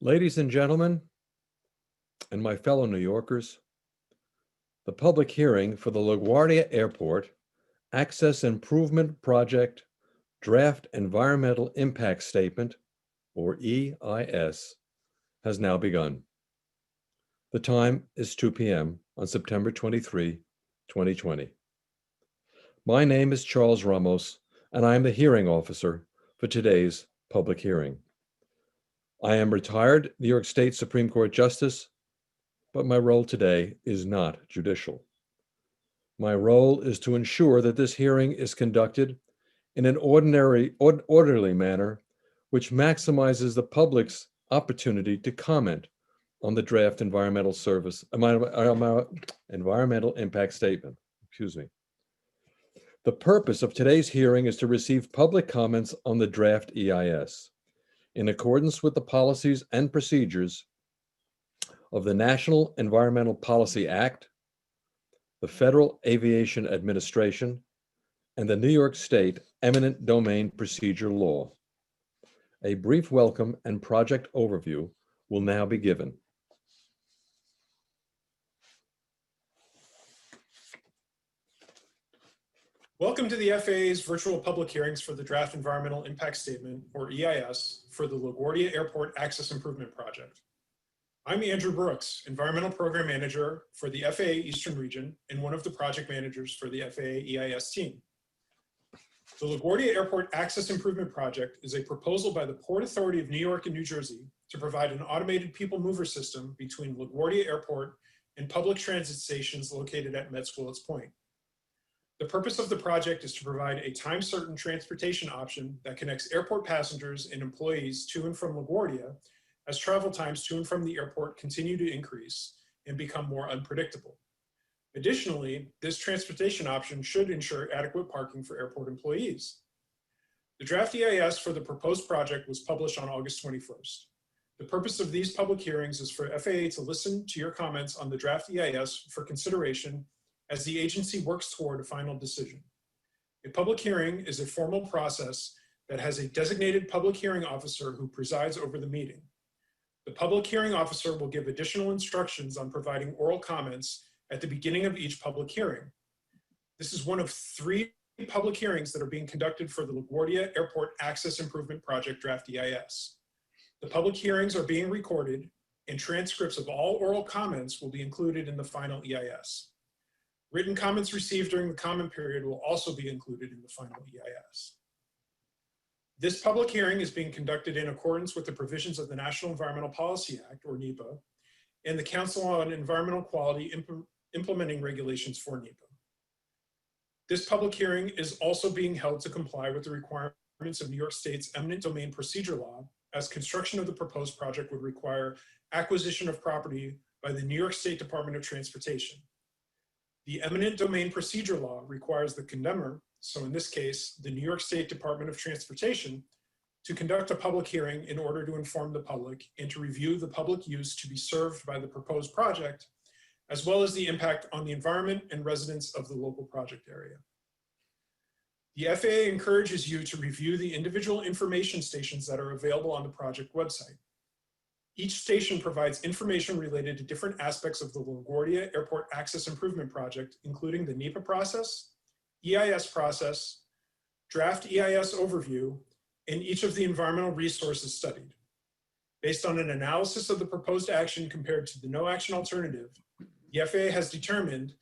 Ladies and gentlemen, and my fellow New Yorkers, the public hearing for the LaGuardia Airport Access Improvement Project Draft Environmental Impact Statement, or EIS, has now begun. The time is 2 p.m. on September 23, 2020. My name is Charles Ramos, and I am the hearing officer for today's public hearing. I am retired New York State Supreme Court Justice, but my role today is not judicial. My role is to ensure that this hearing is conducted in an orderly manner, which maximizes the public's opportunity to comment on the draft environmental impact statement. The purpose of today's hearing is to receive public comments on the draft EIS. In accordance with the policies and procedures of the National Environmental Policy Act, the Federal Aviation Administration, and the New York State Eminent Domain Procedure Law. A brief welcome and project overview will now be given. Welcome to the FAA's virtual public hearings for the Draft Environmental Impact Statement, or EIS, for the LaGuardia Airport Access Improvement Project. I'm Andrew Brooks, Environmental Program Manager for the FAA Eastern Region and one of the project managers for the FAA EIS team. The LaGuardia Airport Access Improvement Project is a proposal by the Port Authority of New York and New Jersey to provide an automated people mover system between LaGuardia Airport and public transit stations located at Met School's Point. The purpose of the project is to provide a time-certain transportation option that connects airport passengers and employees to and from LaGuardia as travel times to and from the airport continue to increase and become more unpredictable. Additionally, this transportation option should ensure adequate parking for airport employees. The draft EIS for the proposed project was published on August 21st. The purpose of these public hearings is for FAA to listen to your comments on the draft EIS for consideration as the agency works toward a final decision. A public hearing is a formal process that has a designated public hearing officer who presides over the meeting. The public hearing officer will give additional instructions on providing oral comments at the beginning of each public hearing. This is one of 3 public hearings that are being conducted for the LaGuardia Airport Access Improvement Project Draft EIS. The public hearings are being recorded, and transcripts of all oral comments will be included in the final EIS. Written comments received during the comment period will also be included in the final EIS. This public hearing is being conducted in accordance with the provisions of the National Environmental Policy Act, or NEPA, and the Council on Environmental Quality implementing regulations for NEPA. This public hearing is also being held to comply with the requirements of New York State's Eminent Domain Procedure Law, as construction of the proposed project would require acquisition of property by the New York State Department of Transportation. The Eminent Domain Procedure Law requires the condemner, so in this case, the New York State Department of Transportation, to conduct a public hearing in order to inform the public and to review the public use to be served by the proposed project, as well as the impact on the environment and residents of the local project area. The FAA encourages you to review the individual information stations that are available on the project website. Each station provides information related to different aspects of the LaGuardia Airport Access Improvement Project, including the NEPA process, EIS process, draft EIS overview, and each of the environmental resources studied. Based on an analysis of the proposed action compared to the no action alternative, the FAA has determined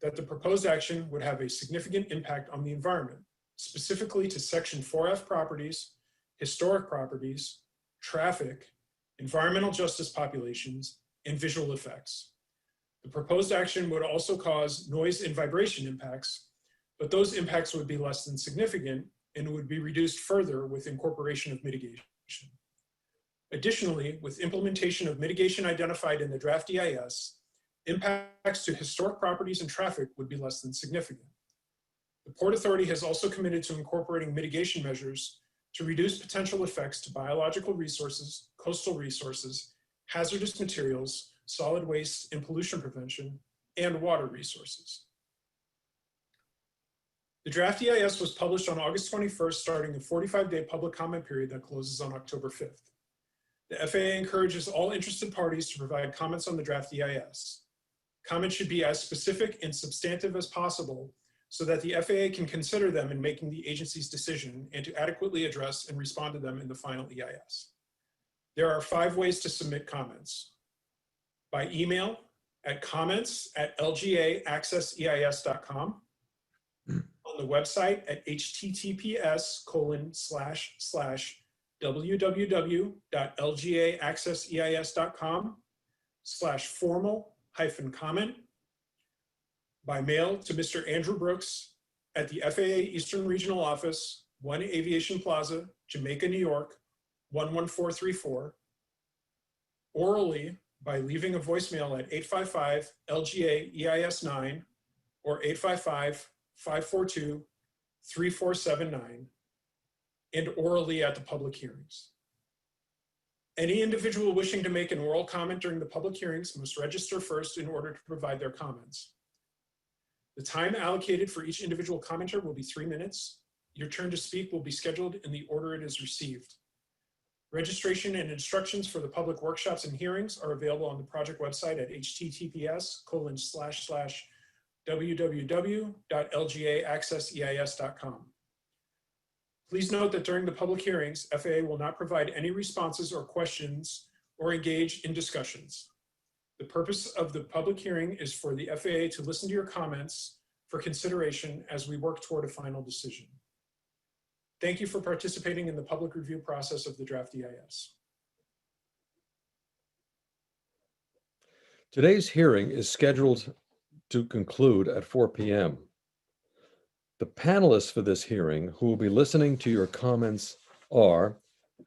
that the proposed action would have a significant impact on the environment, specifically to Section 4F properties, historic properties, traffic, environmental justice populations, and visual effects. The proposed action would also cause noise and vibration impacts, but those impacts would be less than significant and would be reduced further with incorporation of mitigation. Additionally, with implementation of mitigation identified in the draft EIS, impacts to historic properties and traffic would be less than significant. The Port Authority has also committed to incorporating mitigation measures to reduce potential effects to biological resources, coastal resources, hazardous materials, solid waste and pollution prevention, and water resources. The draft EIS was published on August 21st, starting a 45-day public comment period that closes on October 5th. The FAA encourages all interested parties to provide comments on the draft EIS. Comments should be as specific and substantive as possible so that the FAA can consider them in making the agency's decision and to adequately address and respond to them in the final EIS. There are 5 ways to submit comments: by email at comments@lgaaccesseis.com, on the website at https://www.lgaaccesseis.com/formal-comment, by mail to Mr. Andrew Brooks at the FAA Eastern Regional Office, 1 Aviation Plaza, Jamaica, New York, 11434, orally by leaving a voicemail at 855-LGA-EIS-9 or 855-542-3479, and orally at the public hearings. Any individual wishing to make an oral comment during the public hearings must register first in order to provide their comments. The time allocated for each individual commenter will be 3 minutes. Your turn to speak will be scheduled in the order it is received. Registration and instructions for the public workshops and hearings are available on the project website at https://www.lgaaccesseis.com. Please note that during the public hearings, FAA will not provide any responses or questions or engage in discussions. The purpose of the public hearing is for the FAA to listen to your comments for consideration as we work toward a final decision. Thank you for participating in the public review process of the draft EIS. Today's hearing is scheduled to conclude at 4 p.m. The panelists for this hearing who will be listening to your comments are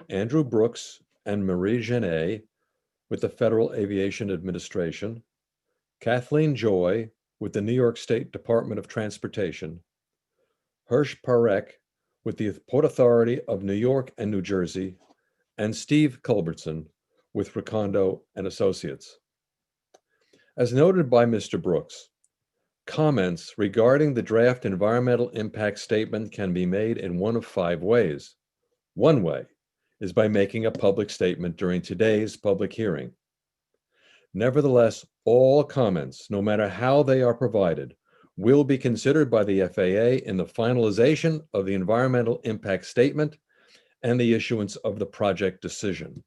Andrew Brooks and Marie Genet with the Federal Aviation Administration, Kathleen Joy with the New York State Department of Transportation, Hirsch Parek with the Port Authority of New York and New Jersey, and Steve Culbertson with Recondo and Associates. As noted by Mr. Brooks, comments regarding the draft environmental impact statement can be made in one of 5 ways. One way is by making a public statement during today's public hearing. Nevertheless, all comments, no matter how they are provided, will be considered by the FAA in the finalization of the environmental impact statement and the issuance of the project decision.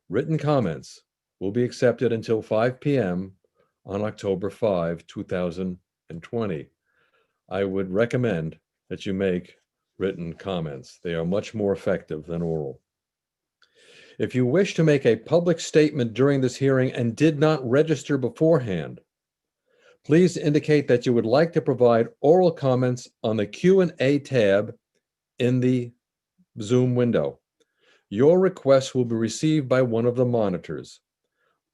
Written comments will be accepted until 5 p.m. on October 5, 2020. I would recommend that you make written comments. They are much more effective than oral. If you wish to make a public statement during this hearing and did not register beforehand, please indicate that you would like to provide oral comments on the Q&A tab in the Zoom window. Your request will be received by one of the monitors.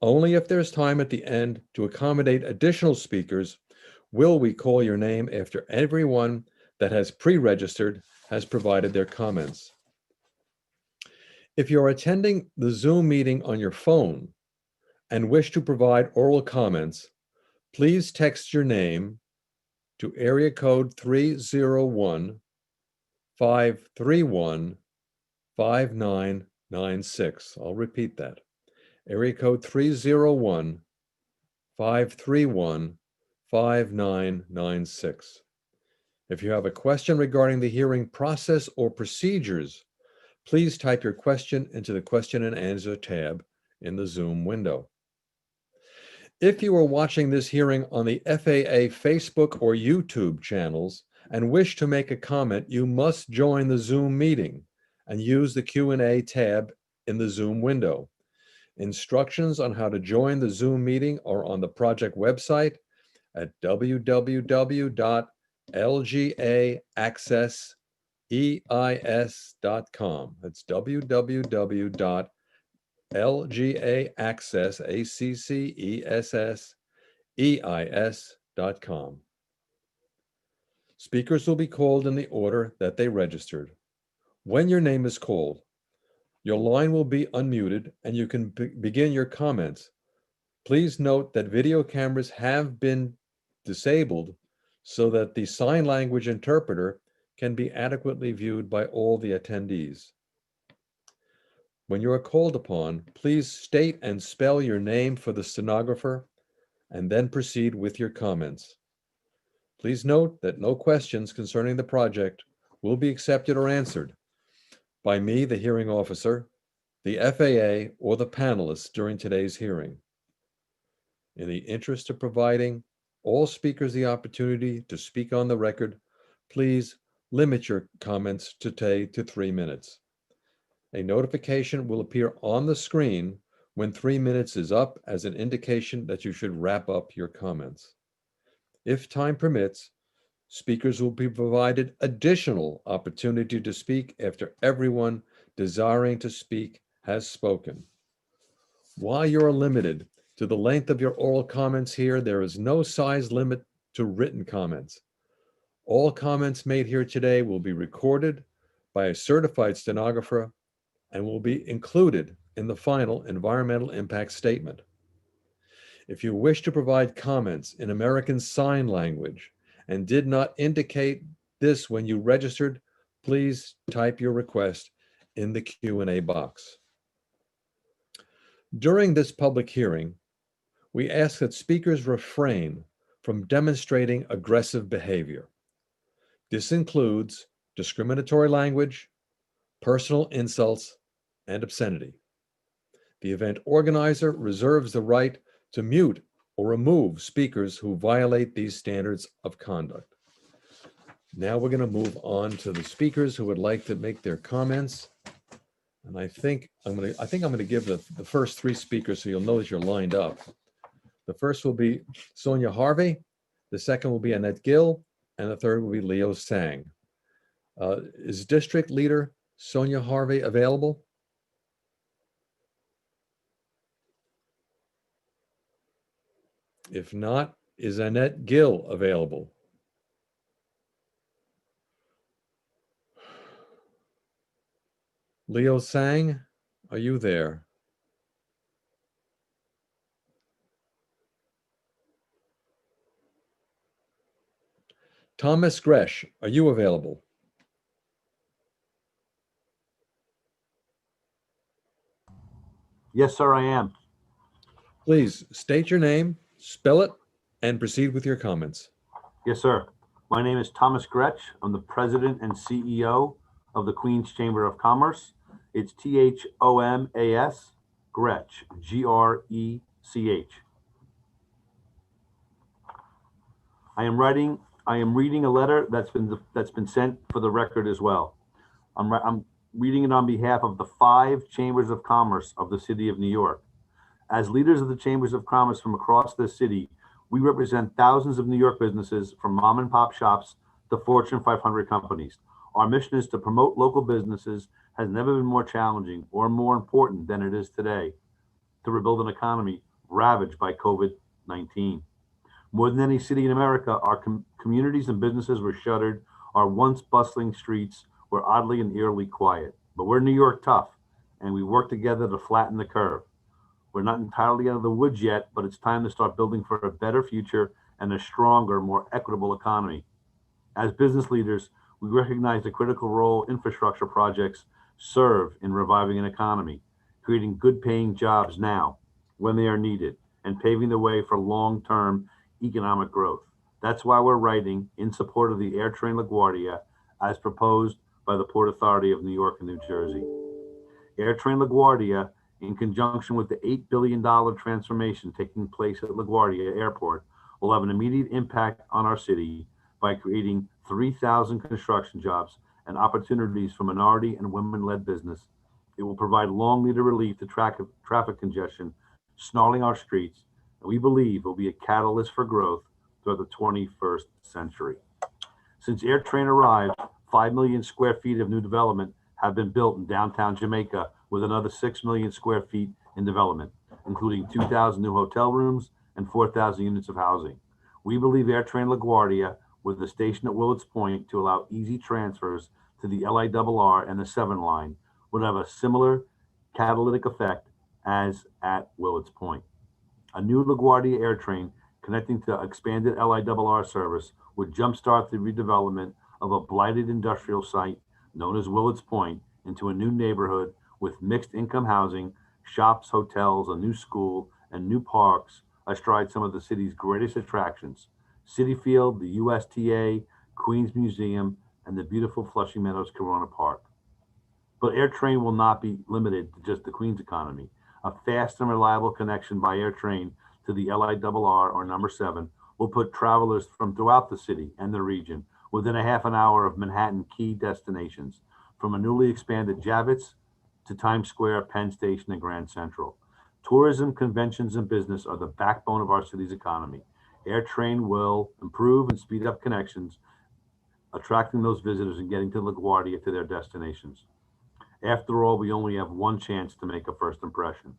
Only if there's time at the end to accommodate additional speakers will we call your name after everyone that has pre-registered has provided their comments. If you're attending the Zoom meeting on your phone and wish to provide oral comments, please text your name to area code 301-531-5996. I'll repeat that. Area code 301-531-5996. If you have a question regarding the hearing process or procedures, please type your question into the question and answer tab in the Zoom window. If you are watching this hearing on the FAA Facebook or YouTube channels and wish to make a comment, you must join the Zoom meeting and use the Q&A tab in the Zoom window. Instructions on how to join the Zoom meeting are on the project website at www.lgaaccesseis.com. That's www.lgaaccesseis.com. Speakers will be called in the order that they registered. When your name is called, your line will be unmuted and you can begin your comments. Please note that video cameras have been disabled so that the sign language interpreter can be adequately viewed by all the attendees. When you are called upon, please state and spell your name for the stenographer and then proceed with your comments. Please note that no questions concerning the project will be accepted or answered by me, the hearing officer, the FAA, or the panelists during today's hearing. In the interest of providing all speakers the opportunity to speak on the record, please limit your comments today to 3 minutes. A notification will appear on the screen when 3 minutes is up as an indication that you should wrap up your comments. If time permits, speakers will be provided additional opportunity to speak after everyone desiring to speak has spoken. While you are limited to the length of your oral comments here, there is no size limit to written comments. All comments made here today will be recorded by a certified stenographer and will be included in the final environmental impact statement. If you wish to provide comments in American Sign Language and did not indicate this when you registered, please type your request in the Q&A box. During this public hearing, we ask that speakers refrain from demonstrating aggressive behavior. This includes discriminatory language, personal insults, and obscenity. The event organizer reserves the right to mute or remove speakers who violate these standards of conduct. Now we're going to move on to the speakers who would like to make their comments. And I think I'm going to give the first 3 speakers so you'll know that you're lined up. The first will be Sonia Harvey, the second will be Annette Gill, and the third will be Leo Sang. Is District Leader Sonia Harvey available? If not, is Annette Gill available? Leo Sang, are you there? Thomas Gresh, are you available? Yes, sir, I am. Please state your name, spell it, and proceed with your comments. Yes, sir. My name is Thomas Gretsch. I'm the president and CEO of the Queens Chamber of Commerce. It's THOMAS, Gretsch, GRECH. I am reading a letter that's been sent for the record as well. I'm reading it on behalf of the 5 chambers of commerce of the city of New York. As leaders of the chambers of commerce from across the city, we represent thousands of New York businesses from mom and pop shops to Fortune 500 companies. Our mission is to promote local businesses has never been more challenging or more important than it is today to rebuild an economy ravaged by COVID-19. More than any city in America, our communities and businesses were shuttered. Our once bustling streets were oddly and eerily quiet. But we're New York tough, and we work together to flatten the curve. We're not entirely out of the woods yet, but it's time to start building for a better future and a stronger, more equitable economy. As business leaders, we recognize the critical role infrastructure projects serve in reviving an economy, creating good-paying jobs now when they are needed, and paving the way for long-term economic growth. That's why we're writing in support of the AirTrain LaGuardia as proposed by the Port Authority of New York and New Jersey. AirTrain LaGuardia, in conjunction with the $8 billion transformation taking place at LaGuardia Airport, will have an immediate impact on our city by creating 3,000 construction jobs and opportunities for minority and women-led business. It will provide long-needed relief to traffic congestion snarling our streets, and we believe it will be a catalyst for growth throughout the 21st century. Since AirTrain arrived, 5 million square feet of new development have been built in downtown Jamaica, with another 6 million square feet in development, including 2,000 new hotel rooms and 4,000 units of housing. We believe AirTrain LaGuardia, with the station at Willets Point to allow easy transfers to the LIRR and the 7 line, would have a similar catalytic effect as at Willets Point. A new LaGuardia AirTrain connecting to expanded LIRR service would jumpstart the redevelopment of a blighted industrial site known as Willets Point into a new neighborhood with mixed income housing, shops, hotels, a new school, and new parks astride some of the city's greatest attractions: Citi Field, the USTA, Queens Museum, and the beautiful Flushing Meadows Corona Park. But AirTrain will not be limited to just the Queens economy. A fast and reliable connection by AirTrain to the LIRR or number 7 will put travelers from throughout the city and the region within a half an hour of Manhattan key destinations, from a newly expanded Javits to Times Square, Penn Station, and Grand Central. Tourism, conventions, and business are the backbone of our city's economy. AirTrain will improve and speed up connections, attracting those visitors and getting to LaGuardia to their destinations. After all, we only have one chance to make a first impression.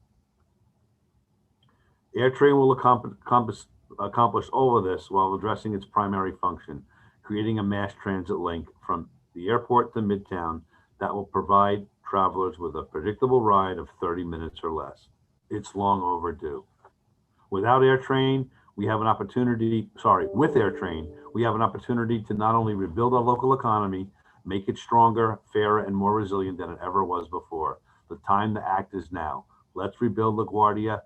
AirTrain will accomplish all of this while addressing its primary function, creating a mass transit link from the airport to Midtown that will provide travelers with a predictable ride of 30 minutes or less. It's long overdue. Without AirTrain, we have an opportunity, with AirTrain, we have an opportunity to not only rebuild our local economy, make it stronger, fairer, and more resilient than it ever was before. The time to act is now. Let's rebuild LaGuardia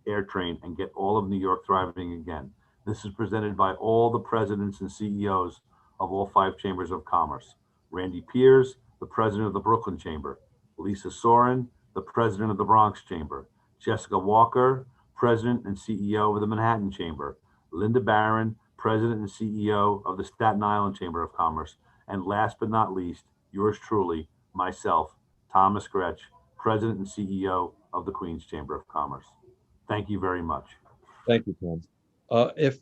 AirTrain and get all of New York thriving again. This is presented by all the presidents and CEOs of all 5 chambers of commerce. Randy Piers, the president of the Brooklyn Chamber. Lisa Soren, the president of the Bronx Chamber. Jessica Walker, president and CEO of the Manhattan Chamber. Linda Barron, president and CEO of the Staten Island Chamber of Commerce. And last but not least, yours truly, myself, Thomas Gretsch, president and CEO of the Queens Chamber of Commerce. Thank you very much. Thank you, Tom. If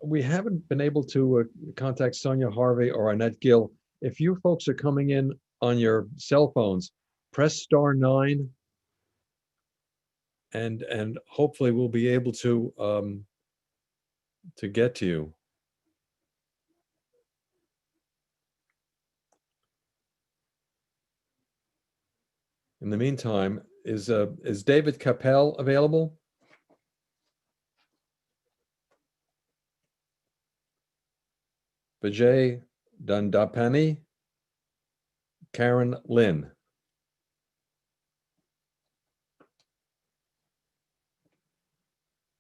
we haven't been able to contact Sonia Harvey or Annette Gill, if you folks are coming in on your cell phones, press *9, and hopefully we'll be able to get to you. In the meantime, is David Capel available? Vijay Dandapani, Karen Lynn.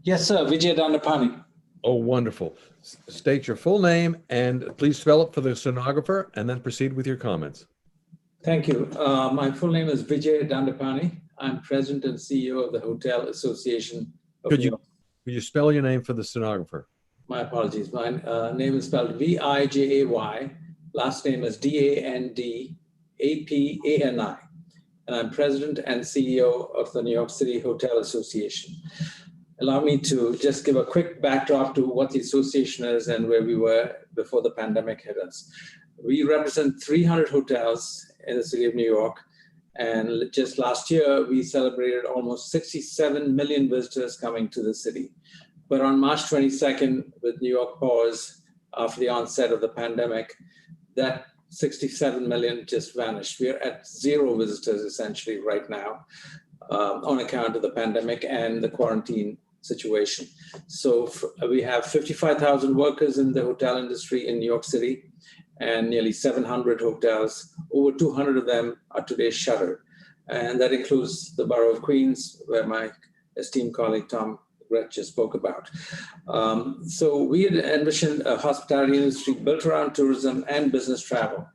Yes, sir. Vijay Dandapani. Oh, wonderful. State your full name and please spell it for the stenographer and then proceed with your comments. Thank you. My full name is Vijay Dandapani. I'm president and CEO of the Hotel Association of New York. Could you spell your name for the stenographer? My apologies. My name is spelled Vijay. Last name is Dandapani. And I'm president and CEO of the New York City Hotel Association. Allow me to just give a quick backdrop to what the association is and where we were before the pandemic hit us. We represent 300 hotels in the city of New York. And just last year, we celebrated almost 67 million visitors coming to the city. But on March 22nd, with New York pause after the onset of the pandemic, that 67 million just vanished. We're at 0 visitors essentially right now on account of the pandemic and the quarantine situation. So we have 55,000 workers in the hotel industry in New York City and nearly 700 hotels. Over 200 of them are today shuttered. And that includes the borough of Queens, where my esteemed colleague Tom Gretsch just spoke about. So we had envisioned a hospitality industry built around tourism and business travel,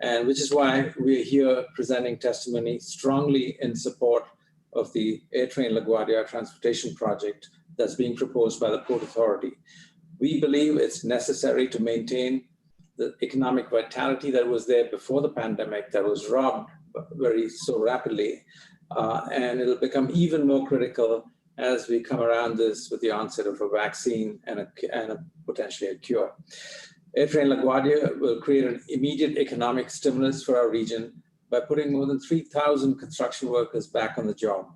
and which is why we're here presenting testimony strongly in support of the AirTrain LaGuardia transportation project that's being proposed by the Port Authority. We believe it's necessary to maintain the economic vitality that was there before the pandemic that was robbed so rapidly, and it'll become even more critical as we come around this with the onset of a vaccine and potentially a cure. AirTrain LaGuardia will create an immediate economic stimulus for our region by putting more than 3,000 construction workers back on the job,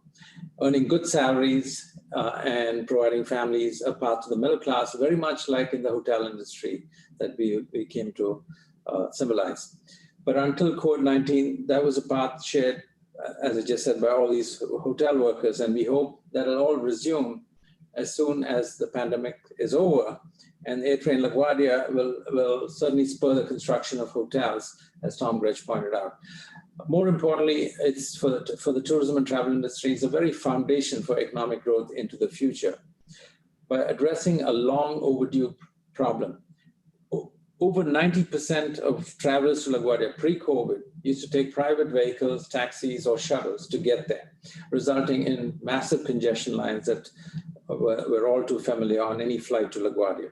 earning good salaries and providing families a path to the middle class, very much like in the hotel industry that we came to symbolize. But until COVID-19, that was a path shared, as I just said, by all these hotel workers, and we hope that it'll all resume as soon as the pandemic is over. And AirTrain LaGuardia will certainly spur the construction of hotels, as Tom Gretsch pointed out. More importantly, it's for the tourism and travel industry, it's a very foundation for economic growth into the future. By addressing a long overdue problem, over 90% of travelers to LaGuardia pre-COVID used to take private vehicles, taxis, or shuttles to get there, resulting in massive congestion lines that we're all too familiar on any flight to LaGuardia.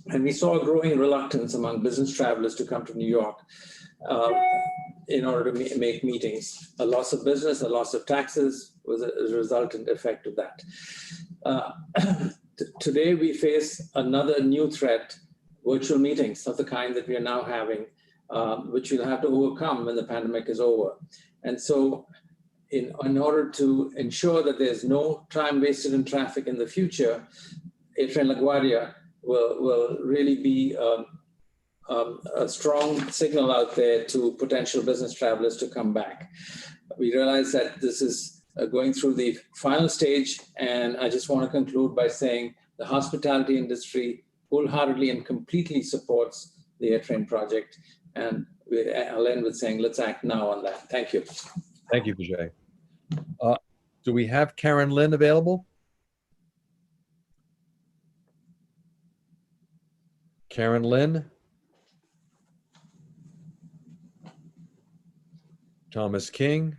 And we saw a growing reluctance among business travelers to come to New York in order to make meetings. A loss of business, a loss of taxes was a resultant effect of that. Today, we face another new threat, virtual meetings of the kind that we are now having, which we'll have to overcome when the pandemic is over. And so in order to ensure that there's no time wasted in traffic in the future, AirTrain LaGuardia will really be a strong signal out there to potential business travelers to come back. We realize that this is going through the final stage, and I just want to conclude by saying the hospitality industry wholeheartedly and completely supports the AirTrain project, and I'll end with saying let's act now on that. Thank you. Thank you, Vijay. Do we have Karen Lynn available? Karen Lynn? Thomas King?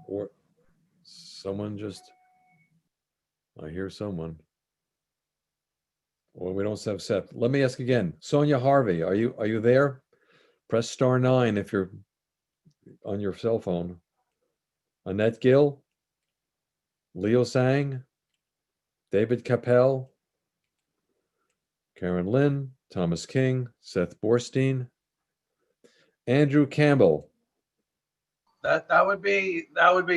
Or someone just, I hear someone. Well, we don't have Seth. Let me ask again. Sonia Harvey, are you there? Press *9 if you're on your cell phone. Annette Gill? Leo Sang? David Capel? Karen Lynn? Thomas King? Seth Borstein? Andrew Campbell? That would be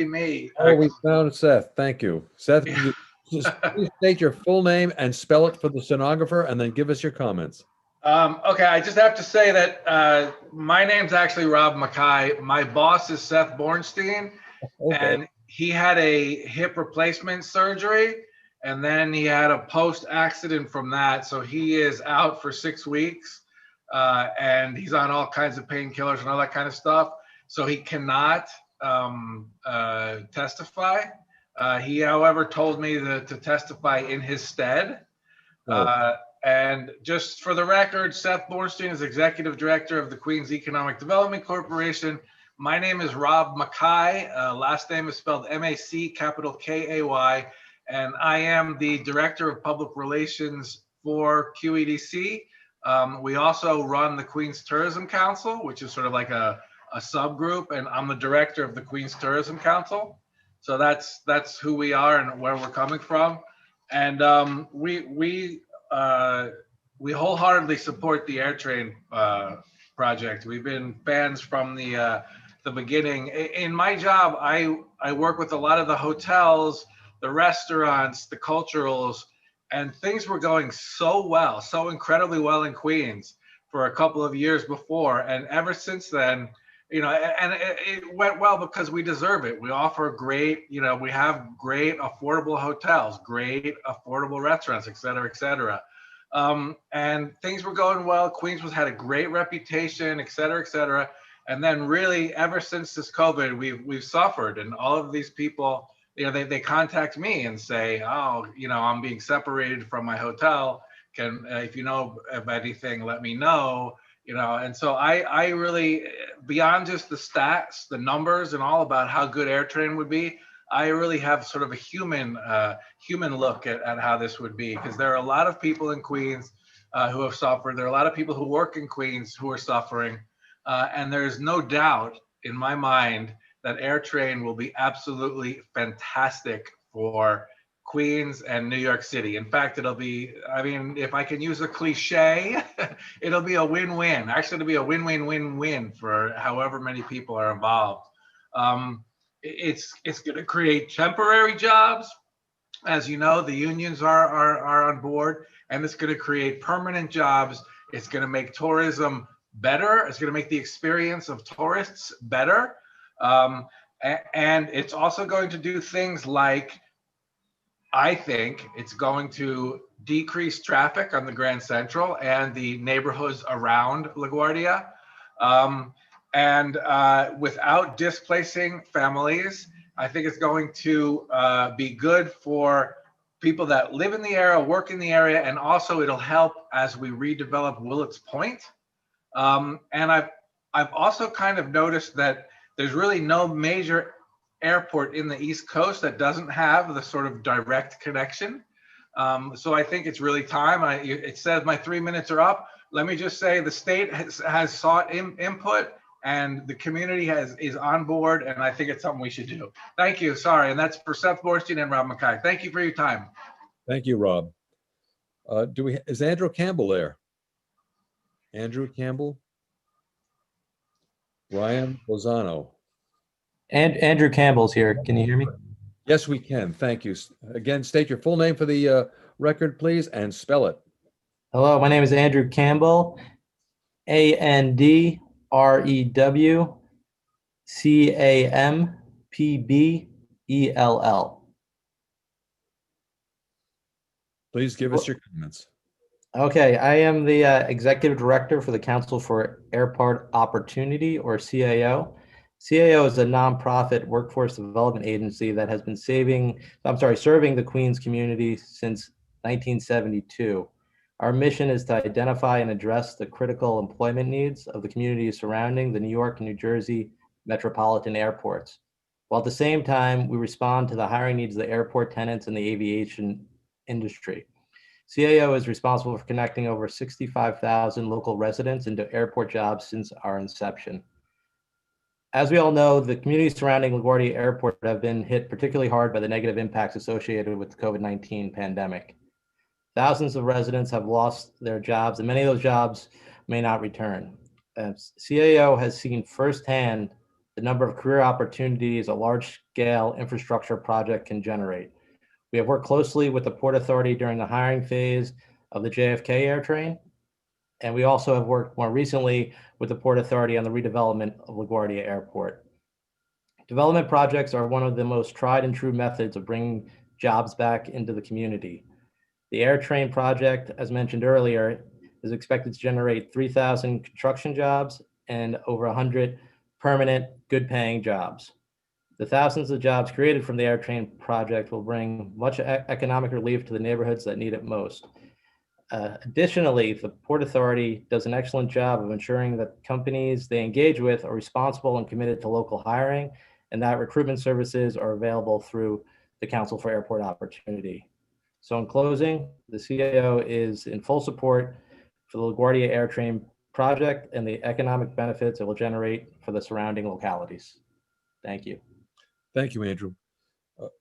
me. Oh, we found Seth. Thank you. Seth, can you just please state your full name and spell it for the stenographer, and then give us your comments. Okay, I just have to say that my name's actually Rob Mackay. My boss is Seth Bornstein, Okay. and he had a hip replacement surgery, and then he had a post-accident from that, so he is out for 6 weeks, and he's on all kinds of painkillers and all that kind of stuff, so he cannot testify. He, however, told me to testify in his stead. And just for the record, Seth Bornstein is Executive Director of the Queens Economic Development Corporation. My name is Rob Mackay. Last name is spelled M-A-C, capital K-A-Y. And I am the Director of Public Relations for QEDC. We also run the Queens Tourism Council, which is sort of like a subgroup, and I'm the Director of the Queens Tourism Council. So that's who we are and where we're coming from. And we wholeheartedly support the AirTrain project. We've been fans from the beginning. In my job, I work with a lot of the hotels, the restaurants, the culturals, and things were going so well, so incredibly well in Queens for a couple of years before. And ever since then, you know, and it went well because we deserve it. We offer great, you know, we have great affordable hotels, great affordable restaurants, et cetera, et cetera. And things were going well. Queens had a great reputation, et cetera, et cetera. And then really ever since this COVID, we've suffered, and all of these people, you know, they contact me and say, oh, you know, I'm being separated from my hotel. Can, if you know of anything, let me know. You know, and so I really, beyond just the stats, the numbers, and all about how good AirTrain would be, I really have sort of a human look at how this would be, because there are a lot of people in Queens who have suffered. There are a lot of people who work in Queens who are suffering, and there's no doubt in my mind that AirTrain will be absolutely fantastic for Queens and New York City. In fact, it'll be, I mean, if I can use a cliche, it'll be a win-win. Actually, it'll be a win-win-win-win for however many people are involved. It's going to create temporary jobs. As you know, the unions are on board, and it's going to create permanent jobs. It's going to make tourism better. It's going to make the experience of tourists better. And it's also going to do things like, I think it's going to decrease traffic on the Grand Central and the neighborhoods around LaGuardia. Without displacing families, I think it's going to be good for people that live in the area, work in the area, and also it'll help as we redevelop Willets Point. And I've also kind of noticed that there's really no major airport in the East Coast that doesn't have the sort of direct connection. So I think it's really time. It says my 3 minutes are up. Let me just say the state has sought input, and the community is on board, and I think it's something we should do. Thank you. Sorry, and that's for Seth Borstein and Rob Mackay. Thank you for your time. Thank you, Rob. Is Andrew Campbell there? Andrew Campbell? Brian Lozano? And Andrew Campbell's here. Can you hear me? Yes, we can. Thank you. Again, state your full name for the record, please, and spell it. Hello, my name is Andrew Campbell, AndrewCampbell. Please give us your comments. Okay, I am the Executive Director for the Council for Airport Opportunity, or CAO. CAO is a nonprofit workforce development agency that has been serving the Queens community since 1972. Our mission is to identify and address the critical employment needs of the communities surrounding the New York and New Jersey metropolitan airports, while at the same time, we respond to the hiring needs of the airport tenants and the aviation industry. CAO is responsible for connecting over 65,000 local residents into airport jobs since our inception. As we all know, the communities surrounding LaGuardia Airport have been hit particularly hard by the negative impacts associated with the COVID-19 pandemic. Thousands of residents have lost their jobs, and many of those jobs may not return. CAO has seen firsthand the number of career opportunities a large-scale infrastructure project can generate. We have worked closely with the Port Authority during the hiring phase of the JFK AirTrain, and we also have worked more recently with the Port Authority on the redevelopment of LaGuardia Airport. Development projects are one of the most tried and true methods of bringing jobs back into the community. The AirTrain project, as mentioned earlier, is expected to generate 3,000 construction jobs and over 100 permanent, good-paying jobs. The thousands of jobs created from the AirTrain project will bring much economic relief to the neighborhoods that need it most. Additionally, the Port Authority does an excellent job of ensuring that companies they engage with are responsible and committed to local hiring, and that recruitment services are available through the Council for Airport Opportunity. So in closing, the CAO is in full support for the LaGuardia AirTrain project and the economic benefits it will generate for the surrounding localities. Thank you. Thank you, Andrew.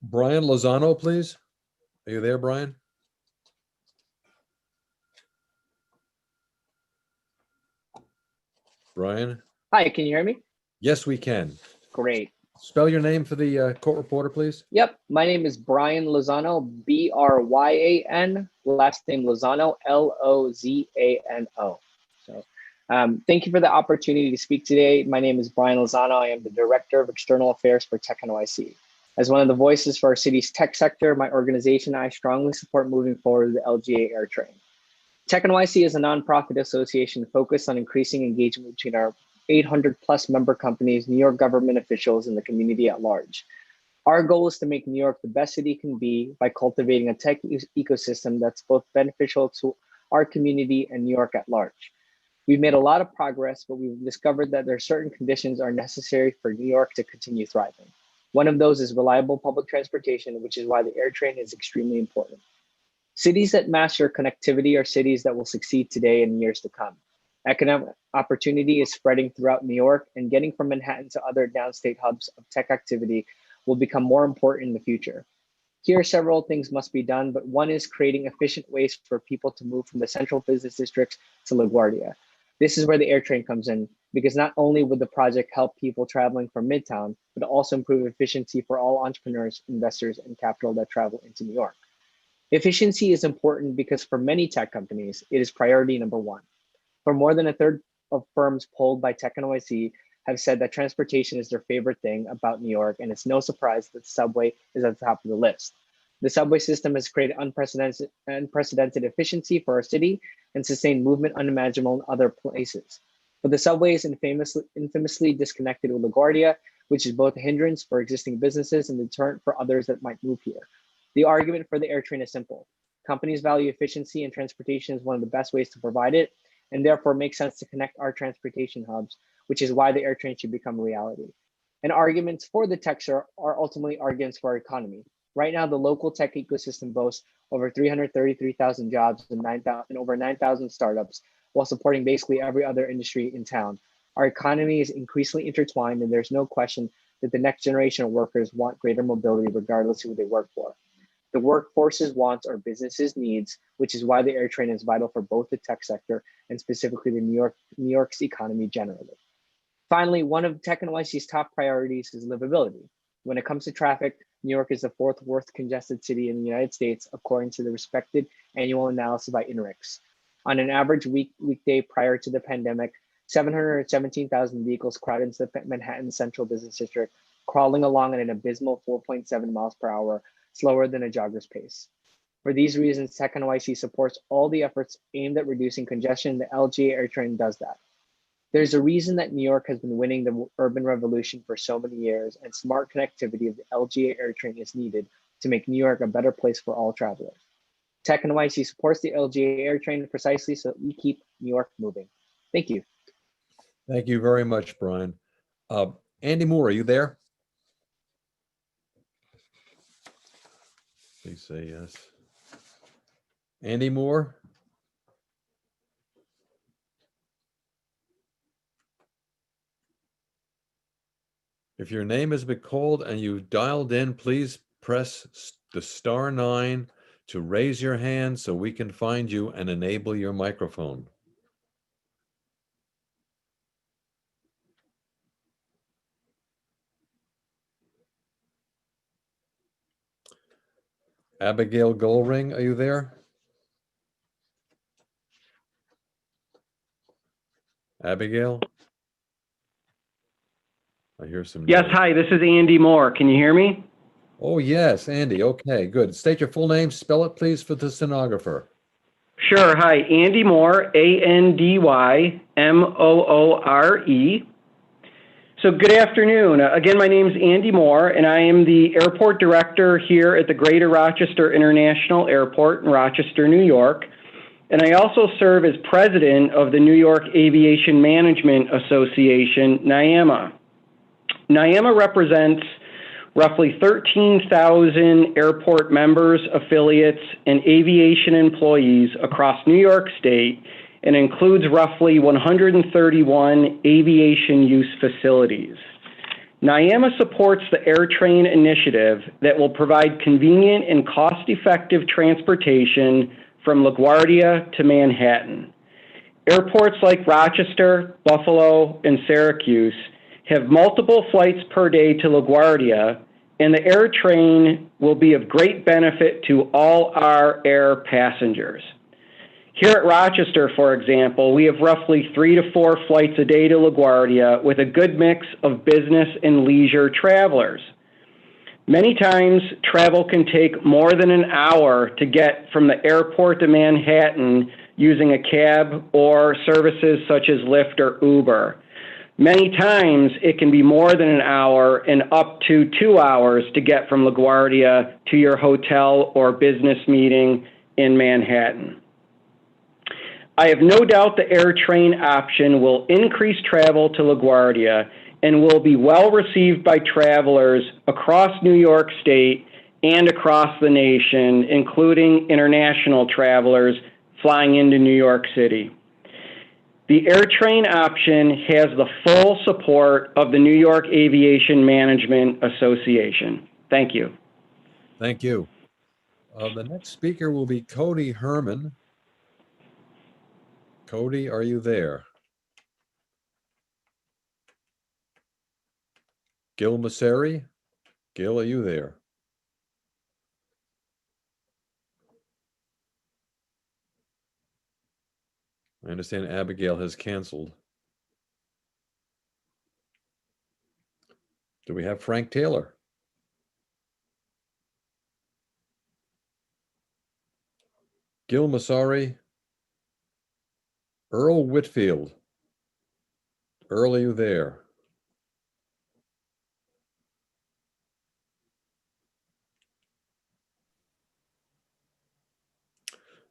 Brian Lozano, please. Are you there, Brian? Brian? Hi, can you hear me? Yes, we can. Great. Spell your name for the court reporter, please. Yep, my name is Brian Lozano, Bryan, last name Lozano, Lozano. So thank you for the opportunity to speak today. My name is Brian Lozano. I am the Director of External Affairs for Tech NYC. As one of the voices for our city's tech sector, my organization and I strongly support moving forward with the LGA AirTrain. Tech NYC is a nonprofit association focused on increasing engagement between our 800 plus member companies, New York government officials, and the community at large. Our goal is to make New York the best city can be by cultivating a tech ecosystem that's both beneficial to our community and New York at large. We've made a lot of progress, but we've discovered that there are certain conditions are necessary for New York to continue thriving. One of those is reliable public transportation, which is why the AirTrain is extremely important. Cities that master connectivity are cities that will succeed today and years to come. Economic opportunity is spreading throughout New York, and getting from Manhattan to other downstate hubs of tech activity will become more important in the future. Here, several things must be done, but one is creating efficient ways for people to move from the central business districts to LaGuardia. This is where the AirTrain comes in, because not only would the project help people traveling from Midtown, but also improve efficiency for all entrepreneurs, investors, and capital that travel into New York. Efficiency is important because for many tech companies, it is priority number one. For more than a third of firms polled by Tech NYC have said that transportation is their favorite thing about New York, and it's no surprise that the subway is at the top of the list. The subway system has created unprecedented efficiency for our city and sustained movement unimaginable in other places. But the subway is infamously disconnected with LaGuardia, which is both a hindrance for existing businesses and a deterrent for others that might move here. The argument for the AirTrain is simple. Companies value efficiency, and transportation is one of the best ways to provide it, and therefore makes sense to connect our transportation hubs, which is why the AirTrain should become a reality. And arguments for the tech are ultimately arguments for our economy. Right now, the local tech ecosystem boasts over 333,000 jobs and over 9,000 startups, while supporting basically every other industry in town. Our economy is increasingly intertwined, and there's no question that the next generation of workers want greater mobility regardless of who they work for. The workforce's wants are businesses' needs, which is why the AirTrain is vital for both the tech sector and specifically the New York's economy generally. Finally, one of Tech NYC's top priorities is livability. When it comes to traffic, New York is the fourth worst congested city in the United States, according to the respected annual analysis by INRIX. On an average weekday prior to the pandemic, 717,000 vehicles crowded into the Manhattan Central Business District, crawling along at an abysmal 4.7 miles per hour, slower than a jogger's pace. For these reasons, Tech NYC supports all the efforts aimed at reducing congestion. The LGA AirTrain does that. There's a reason that New York has been winning the urban revolution for so many years, and smart connectivity of the LGA AirTrain is needed to make New York a better place for all travelers. Tech NYC supports the LGA AirTrain precisely so that we keep New York moving. Thank you. Thank you very much, Brian. Andy Moore, are you there? Please say yes. Andy Moore? If your name has been called and you dialed in, please press the *9 to raise your hand so we can find you and enable your microphone. Abigail Goldring, are you there? Abigail? I hear some Yes, noise. hi, this is Andy Moore. Can you hear me? Oh, yes, Andy. Okay, good. State your full name. Spell it, please, for the stenographer. Sure. Hi, Andy Moore, ANDY MOORE. So good afternoon. Again, my name is Andy Moore, and I am the airport director here at the Greater Rochester International Airport in Rochester, New York. And I also serve as president of the New York Aviation Management Association, NYAMA. NYAMA represents roughly 13,000 airport members, affiliates, and aviation employees across New York State, and includes roughly 131 aviation use facilities. NYAMA supports the AirTrain initiative that will provide convenient and cost-effective transportation from LaGuardia to Manhattan. Airports like Rochester, Buffalo, and Syracuse have multiple flights per day to LaGuardia, and the AirTrain will be of great benefit to all our air passengers. Here at Rochester, for example, we have roughly 3 to 4 flights a day to LaGuardia with a good mix of business and leisure travelers. Many times, travel can take more than an hour to get from the airport to Manhattan using a cab or services such as Lyft or Uber. Many times, it can be more than an hour and up to 2 hours to get from LaGuardia to your hotel or business meeting in Manhattan. I have no doubt the AirTrain option will increase travel to LaGuardia and will be well received by travelers across New York State and across the nation, including international travelers flying into New York City. The AirTrain option has the full support of the New York Aviation Management Association. Thank you. Thank you. The next speaker will be Cody Herman. Cody, are you there? Gil Masseri? Gil, are you there? I understand Abigail has canceled. Do we have Frank Taylor? Gil Masseri? Earl Whitfield? Earl, are you there?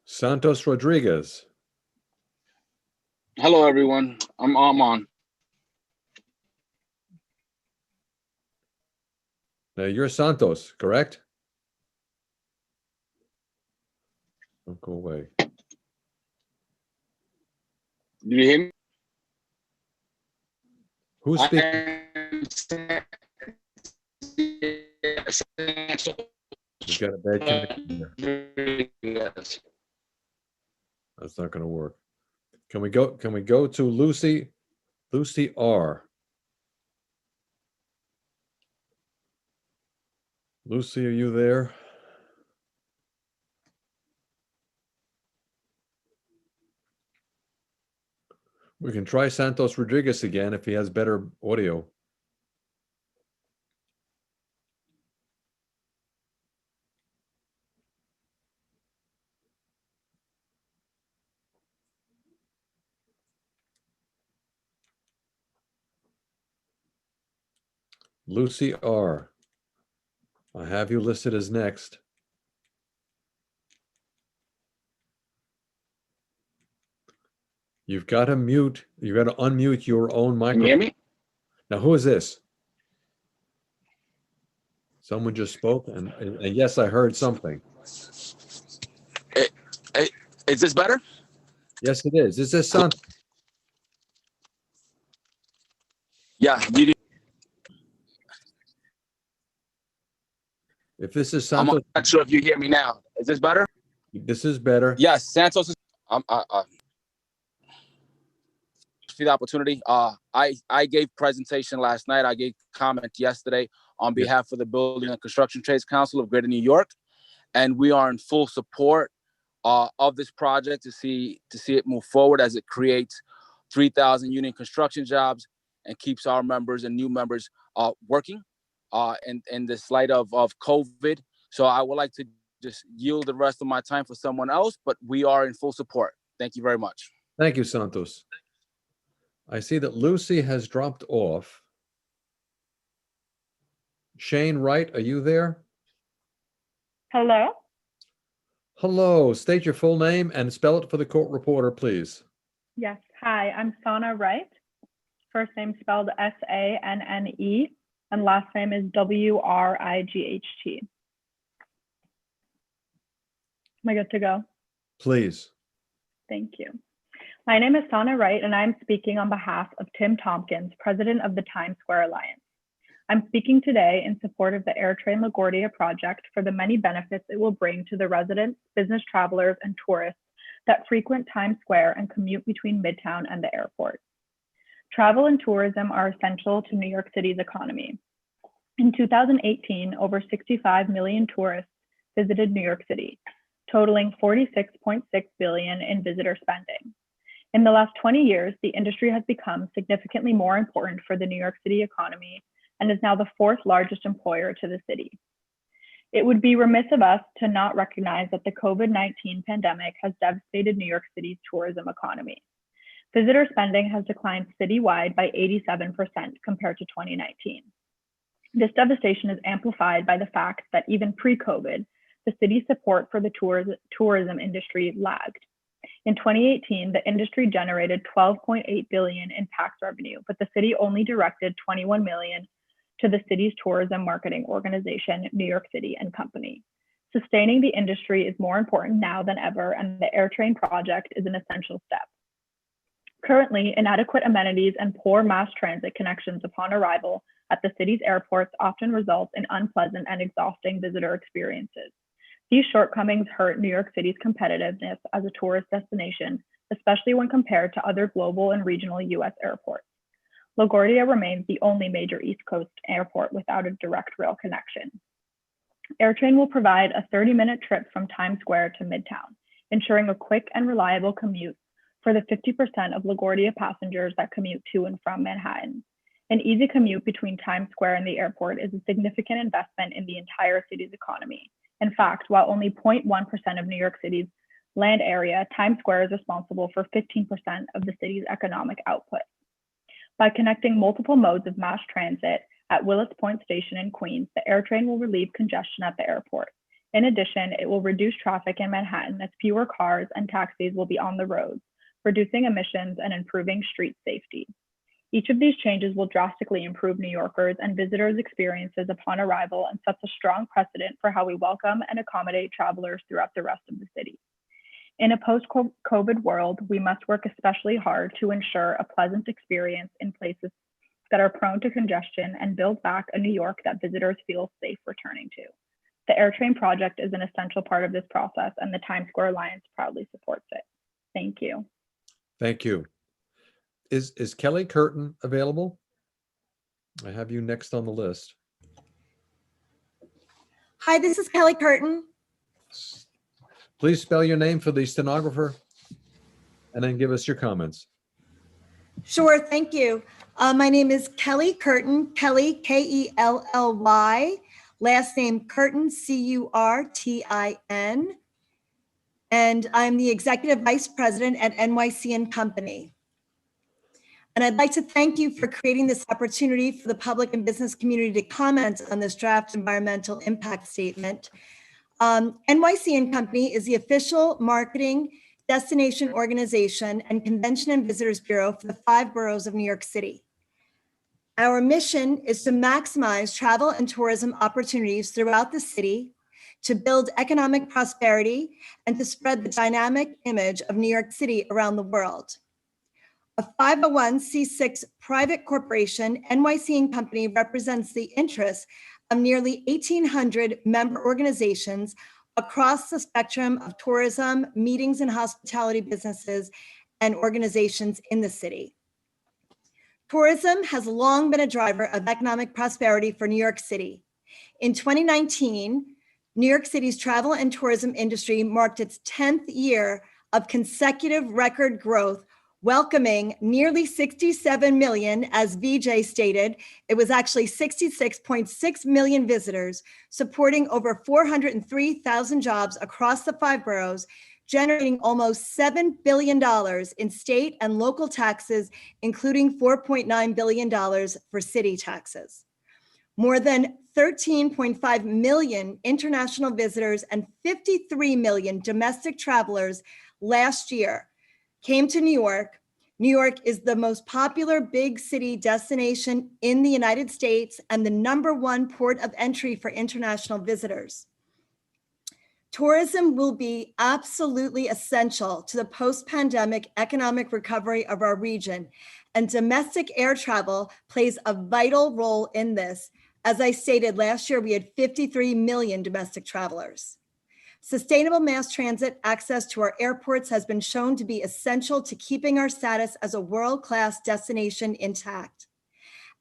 Santos Rodriguez. Hello, everyone. I'm on. Now you're Santos, correct? Don't go away. Did you hear me? Who's speaking? You've got a bad connection there. That's not going to work. Can we go to Lucy R? Lucy, are you there? We can try Santos Rodriguez again if he has better audio. Lucy R. I have you listed as next. You've got to unmute your own Can microphone. you hear me? Now, who is this? Someone just spoke, and yes, I heard something. Is this better? Yes, it is. Is this Santos? Yeah. If this is I'm Santos, not sure if you hear me now. Is this better? this is better. Yes, Santos is. See the opportunity. I gave presentation last night. I gave comment yesterday on behalf of the Building and Construction Trades Council of Greater New York, and we are in full support of this project to see it move forward as it creates 3,000 union construction jobs and keeps our members and new members working in this light of COVID. So I would like to just yield the rest of my time for someone else, but we are in full support. Thank you very much. Thank you, Santos. I see that Lucy has dropped off. Shane Wright, are you there? Hello? Hello. State your full name and spell it for the court reporter, please. Yes. Hi, I'm Donna Wright. First name spelled S-A-N-N-E, and last name is W-R-I-G-H-T. Am I good to go? Please. Thank you. My name is Donna Wright, and I'm speaking on behalf of Tim Tompkins, president of the Times Square Alliance. I'm speaking today in support of the AirTrain LaGuardia project for the many benefits it will bring to the residents, business travelers, and tourists that frequent Times Square and commute between Midtown and the airport. Travel and tourism are essential to New York City's economy. In 2018, over 65 million tourists visited New York City, totaling $46.6 billion in visitor spending. In the last 20 years, the industry has become significantly more important for the New York City economy and is now the fourth largest employer to the city. It would be remiss of us to not recognize that the COVID-19 pandemic has devastated New York City's tourism economy. Visitor spending has declined citywide by 87% compared to 2019. This devastation is amplified by the fact that even pre-COVID, the city's support for the tourism industry lagged. In 2018, the industry generated $12.8 billion in tax revenue, but the city only directed $21 million to the city's tourism marketing organization, New York City and Company. Sustaining the industry is more important now than ever, and the AirTrain project is an essential step. Currently, inadequate amenities and poor mass transit connections upon arrival at the city's airports often result in unpleasant and exhausting visitor experiences. These shortcomings hurt New York City's competitiveness as a tourist destination, especially when compared to other global and regional US airports. LaGuardia remains the only major East Coast airport without a direct rail connection. AirTrain will provide a 30-minute trip from Times Square to Midtown, ensuring a quick and reliable commute for the 50% of LaGuardia passengers that commute to and from Manhattan. An easy commute between Times Square and the airport is a significant investment in the entire city's economy. In fact, while only 0.1% of New York City's land area, Times Square is responsible for 15% of the city's economic output. By connecting multiple modes of mass transit at Willis Point Station in Queens, the AirTrain will relieve congestion at the airport. In addition, it will reduce traffic in Manhattan as fewer cars and taxis will be on the roads, reducing emissions and improving street safety. Each of these changes will drastically improve New Yorkers' and visitors' experiences upon arrival and sets a strong precedent for how we welcome and accommodate travelers throughout the rest of the city. In a post-COVID world, we must work especially hard to ensure a pleasant experience in places that are prone to congestion and build back a New York that visitors feel safe returning to. The AirTrain project is an essential part of this process, and the Times Square Alliance proudly supports it. Thank you. Thank you. Is Kelly Curtin available? I have you next on the list. Hi, this is Kelly Curtin. Please spell your name for the stenographer and then give us your comments. Sure, thank you. My name is Kelly Curtin, Kelly, K-E-L-L-Y, last name Curtin, C-U-R-T-I-N. And I'm the Executive Vice President at NYC and Company. And I'd like to thank you for creating this opportunity for the public and business community to comment on this draft environmental impact statement. NYC and Company is the official marketing destination organization and convention and visitors bureau for the 5 boroughs of New York City. Our mission is to maximize travel and tourism opportunities throughout the city, to build economic prosperity, and to spread the dynamic image of New York City around the world. A 501c6 private corporation, NYC and Company represents the interests of nearly 1,800 member organizations across the spectrum of tourism, meetings and hospitality businesses, and organizations in the city. Tourism has long been a driver of economic prosperity for New York City. In 2019, New York City's travel and tourism industry marked its 10th year of consecutive record growth, welcoming nearly 67 million, as VJ stated. It was actually 66.6 million visitors, supporting over 403,000 jobs across the 5 boroughs, generating almost $7 billion in state and local taxes, including $4.9 billion for city taxes. More than 13.5 million international visitors and 53 million domestic travelers last year came to New York. New York is the most popular big city destination in the United States and the #1 port of entry for international visitors. Tourism will be absolutely essential to the post-pandemic economic recovery of our region, and domestic air travel plays a vital role in this. As I stated, last year we had 53 million domestic travelers. Sustainable mass transit access to our airports has been shown to be essential to keeping our status as a world-class destination intact.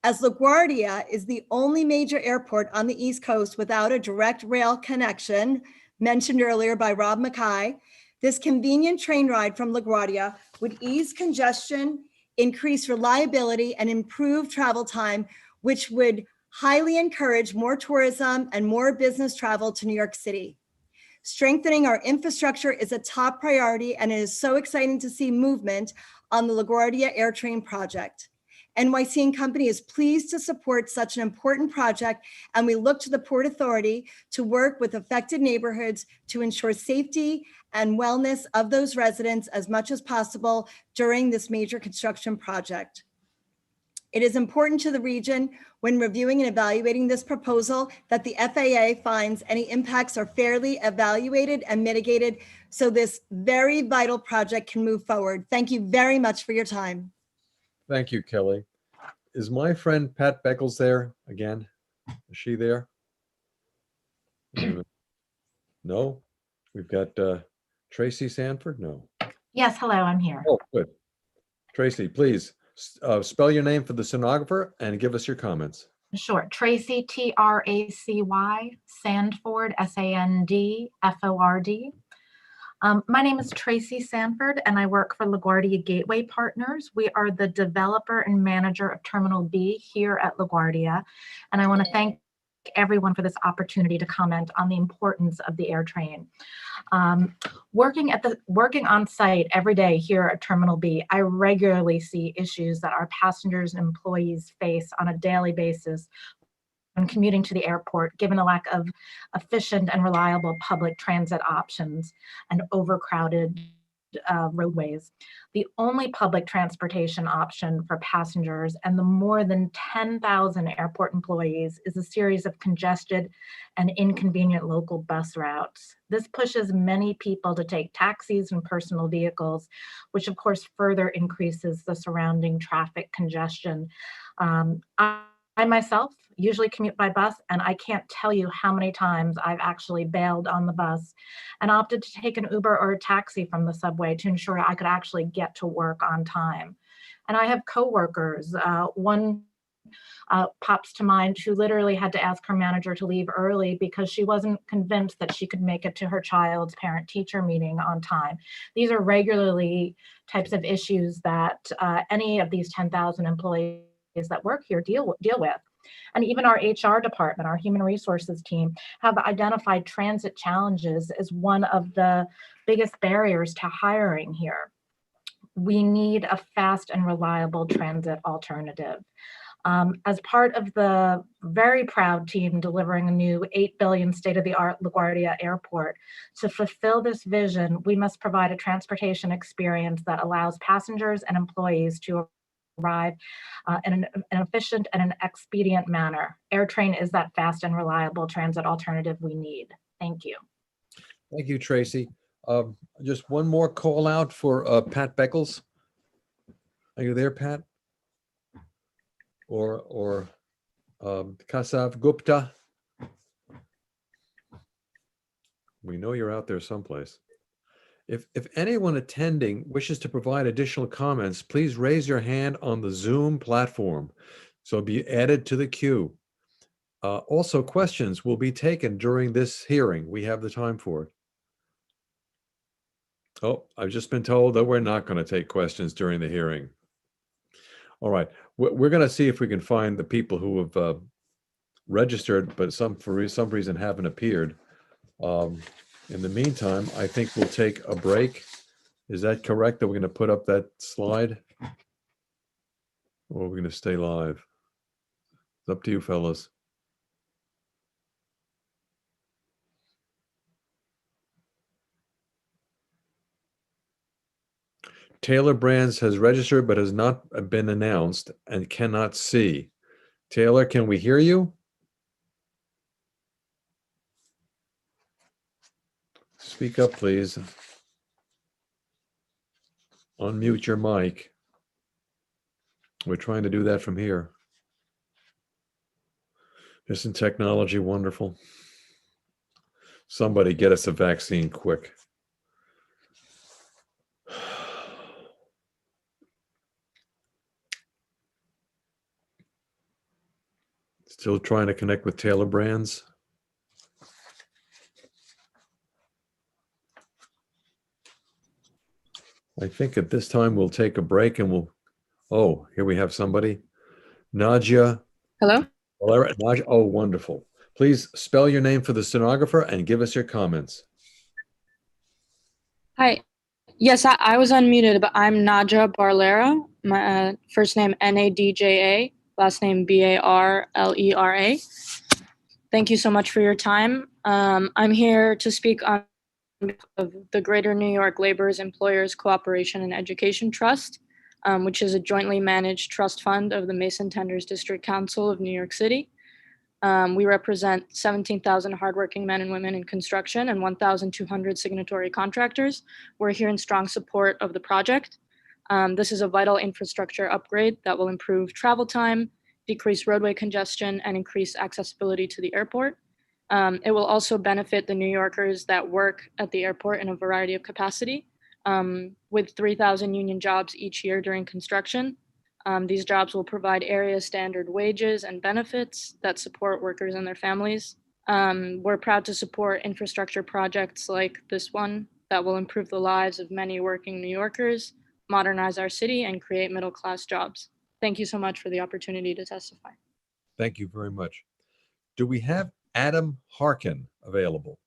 As LaGuardia is the only major airport on the East Coast without a direct rail connection, mentioned earlier by Rob Mackay, this convenient train ride from LaGuardia would ease congestion, increase reliability, and improve travel time, which would highly encourage more tourism and more business travel to New York City. Strengthening our infrastructure is a top priority, and it is so exciting to see movement on the LaGuardia AirTrain project. NYC and Company is pleased to support such an important project, and we look to the Port Authority to work with affected neighborhoods to ensure safety and wellness of those residents as much as possible during this major construction project. It is important to the region when reviewing and evaluating this proposal that the FAA finds any impacts are fairly evaluated and mitigated so this very vital project can move forward. Thank you very much for your time. Thank you, Kelly. Is my friend Pat Beckles there again? Is she there? No? We've got Tracy Sanford? No. Yes, hello, I'm here. Oh, good. Tracy, please spell your name for the stenographer and give us your comments. Sure. Tracy, T-R-A-C-Y, Sanford, S-A-N-D-F-O-R-D. My name is Tracy Sanford, and I work for LaGuardia Gateway Partners. We are the developer and manager of Terminal B here at LaGuardia, and I want to thank everyone for this opportunity to comment on the importance of the AirTrain. Working on site every day here at Terminal B, I regularly see issues that our passengers and employees face on a daily basis when commuting to the airport, given the lack of efficient and reliable public transit options and overcrowded roadways. The only public transportation option for passengers and the more than 10,000 airport employees is a series of congested and inconvenient local bus routes. This pushes many people to take taxis and personal vehicles, which of course further increases the surrounding traffic congestion. I myself usually commute by bus, and I can't tell you how many times I've actually bailed on the bus and opted to take an Uber or a taxi from the subway to ensure I could actually get to work on time. And I have coworkers. One pops to mind who literally had to ask her manager to leave early because she wasn't convinced that she could make it to her child's parent-teacher meeting on time. These are regularly types of issues that any of these 10,000 employees that work here deal with. And even our HR department, our human resources team, have identified transit challenges as one of the biggest barriers to hiring here. We need a fast and reliable transit alternative. As part of the very proud team delivering a new $8 billion state-of-the-art LaGuardia Airport, to fulfill this vision, we must provide a transportation experience that allows passengers and employees to arrive in an efficient and an expedient manner. AirTrain is that fast and reliable transit alternative we need. Thank you. Thank you, Tracy. Just one more call out for Pat Beckles. Are you there, Pat? Or Kasav Gupta? We know you're out there someplace. If anyone attending wishes to provide additional comments, please raise your hand on the Zoom platform, so be added to the queue. Also, questions will be taken during this hearing. We have the time for it. Oh, I've just been told that we're not going to take questions during the hearing. All right, we're going to see if we can find the people who have registered, but for some reason haven't appeared. In the meantime, I think we'll take a break. Is that correct, that we're going to put up that slide? Or are we going to stay live? It's up to you, fellas. Taylor Brands has registered but has not been announced and cannot see. Taylor, can we hear you? Speak up, please. Unmute your mic. We're trying to do that from here. Isn't technology wonderful? Somebody get us a vaccine quick. Still trying to connect with Taylor Brands. I think at this time we'll take a break and oh, here we have somebody. Nadja. Hello? Nadja, oh, wonderful. Please spell your name for the stenographer and give us your comments. Hi. Yes, I was unmuted, but I'm Nadja Barrera. My first name Nadja, last name Barlera. Thank you so much for your time. I'm here to speak on behalf of the Greater New York Laborers Employers Cooperation and Education Trust, which is a jointly managed trust fund of the Mason Tenders District Council of New York City. We represent 17,000 hardworking men and women in construction and 1,200 signatory contractors. We're here in strong support of the project. This is a vital infrastructure upgrade that will improve travel time, decrease roadway congestion, and increase accessibility to the airport. It will also benefit the New Yorkers that work at the airport in a variety of capacity, with 3,000 union jobs each year during construction. These jobs will provide area standard wages and benefits that support workers and their families. We're proud to support infrastructure projects like this one that will improve the lives of many working New Yorkers, modernize our city, and create middle-class jobs. Thank you so much for the opportunity to testify. Thank you very much. Do we have Adam Harkin available?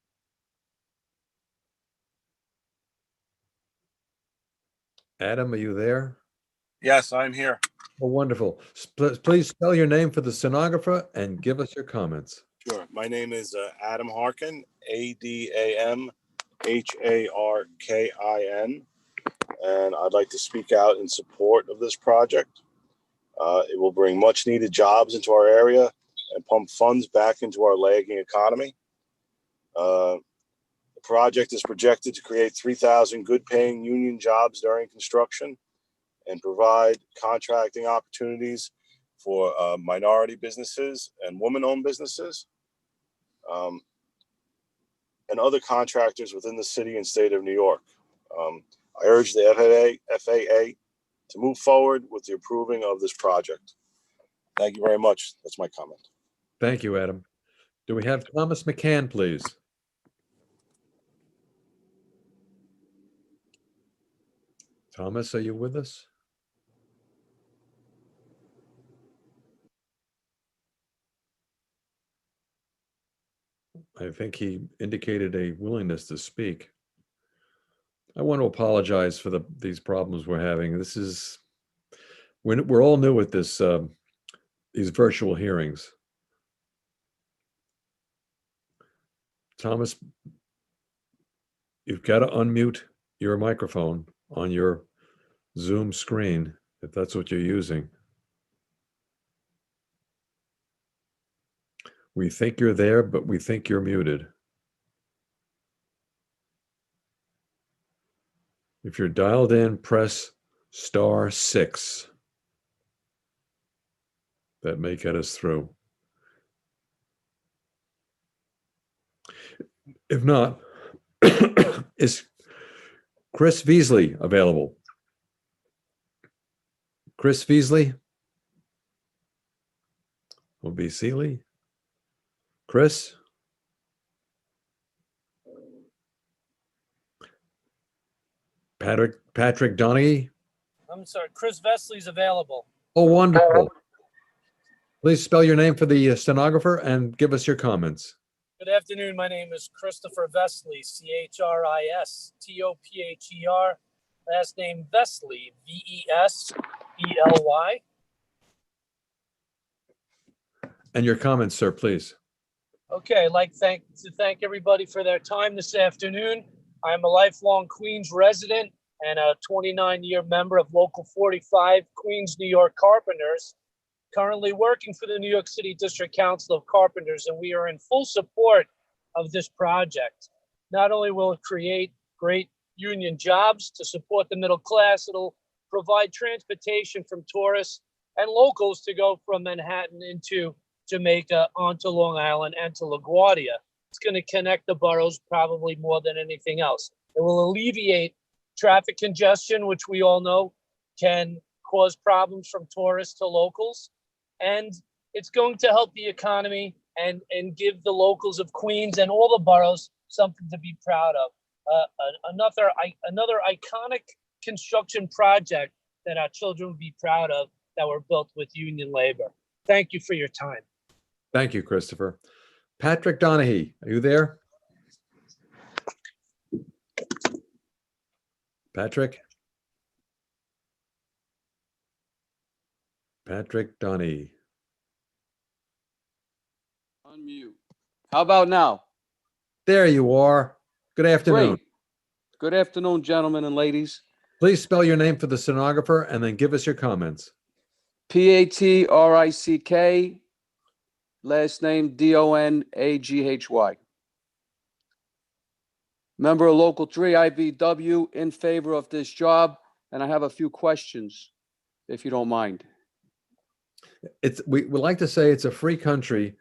Adam, are you there? Yes, I'm here. Oh, wonderful. Please spell your name for the stenographer and give us your comments. Sure. My name is Adam Harkin, ADAMHARKIN, and I'd like to speak out in support of this project. It will bring much needed jobs into our area and pump funds back into our lagging economy. The project is projected to create 3,000 good paying union jobs during construction and provide contracting opportunities for minority businesses and woman-owned businesses and other contractors within the city and state of New York. I urge the FAA to move forward with the approving of this project. Thank you very much. That's my comment. Thank you, Adam. Do we have Thomas McCann, please? Thomas, are you with us? I think he indicated a willingness to speak. I want to apologize for these problems we're having. This is, we're all new at this, these virtual hearings. Thomas, you've got to unmute your microphone on your Zoom screen, if that's what you're using. We think you're there, but we think you're muted. If you're dialed in, press *6. That may get us through. If not, is Chris Veasley available? Chris Veasley? Will be Seeley? Chris? Patrick Donaghy? I'm sorry, Chris Vesley's available. Oh, wonderful. Please spell your name for the stenographer and give us your comments. Good afternoon. My name is Christopher Vesley, CHRISTOPHER. Last name Vesley, VESLY. And your comments, sir, please. Okay, I'd like to thank everybody for their time this afternoon. I'm a lifelong Queens resident and a 29-year member of Local 45 Queens, New York Carpenters, currently working for the New York City District Council of Carpenters, and we are in full support of this project. Not only will it create great union jobs to support the middle class, it'll provide transportation from tourists and locals to go from Manhattan into Jamaica, onto Long Island, and to LaGuardia. It's going to connect the boroughs probably more than anything else. It will alleviate traffic congestion, which we all know can cause problems from tourists to locals. And it's going to help the economy and give the locals of Queens and all the boroughs something to be proud of. Another iconic construction project that our children will be proud of that were built with union labor. Thank you for your time. Thank you, Christopher. Patrick Donaghy, are you there? Patrick? Patrick Donaghy. Unmute. How about now? There you are. Good afternoon. Great. Good afternoon, gentlemen and ladies. Please spell your name for the stenographer and then give us your comments. Patrick, last name Donaghy. Member of Local 3 IVW, in favor of this job, and I have a few questions, if you don't mind. We like to say it's a free country.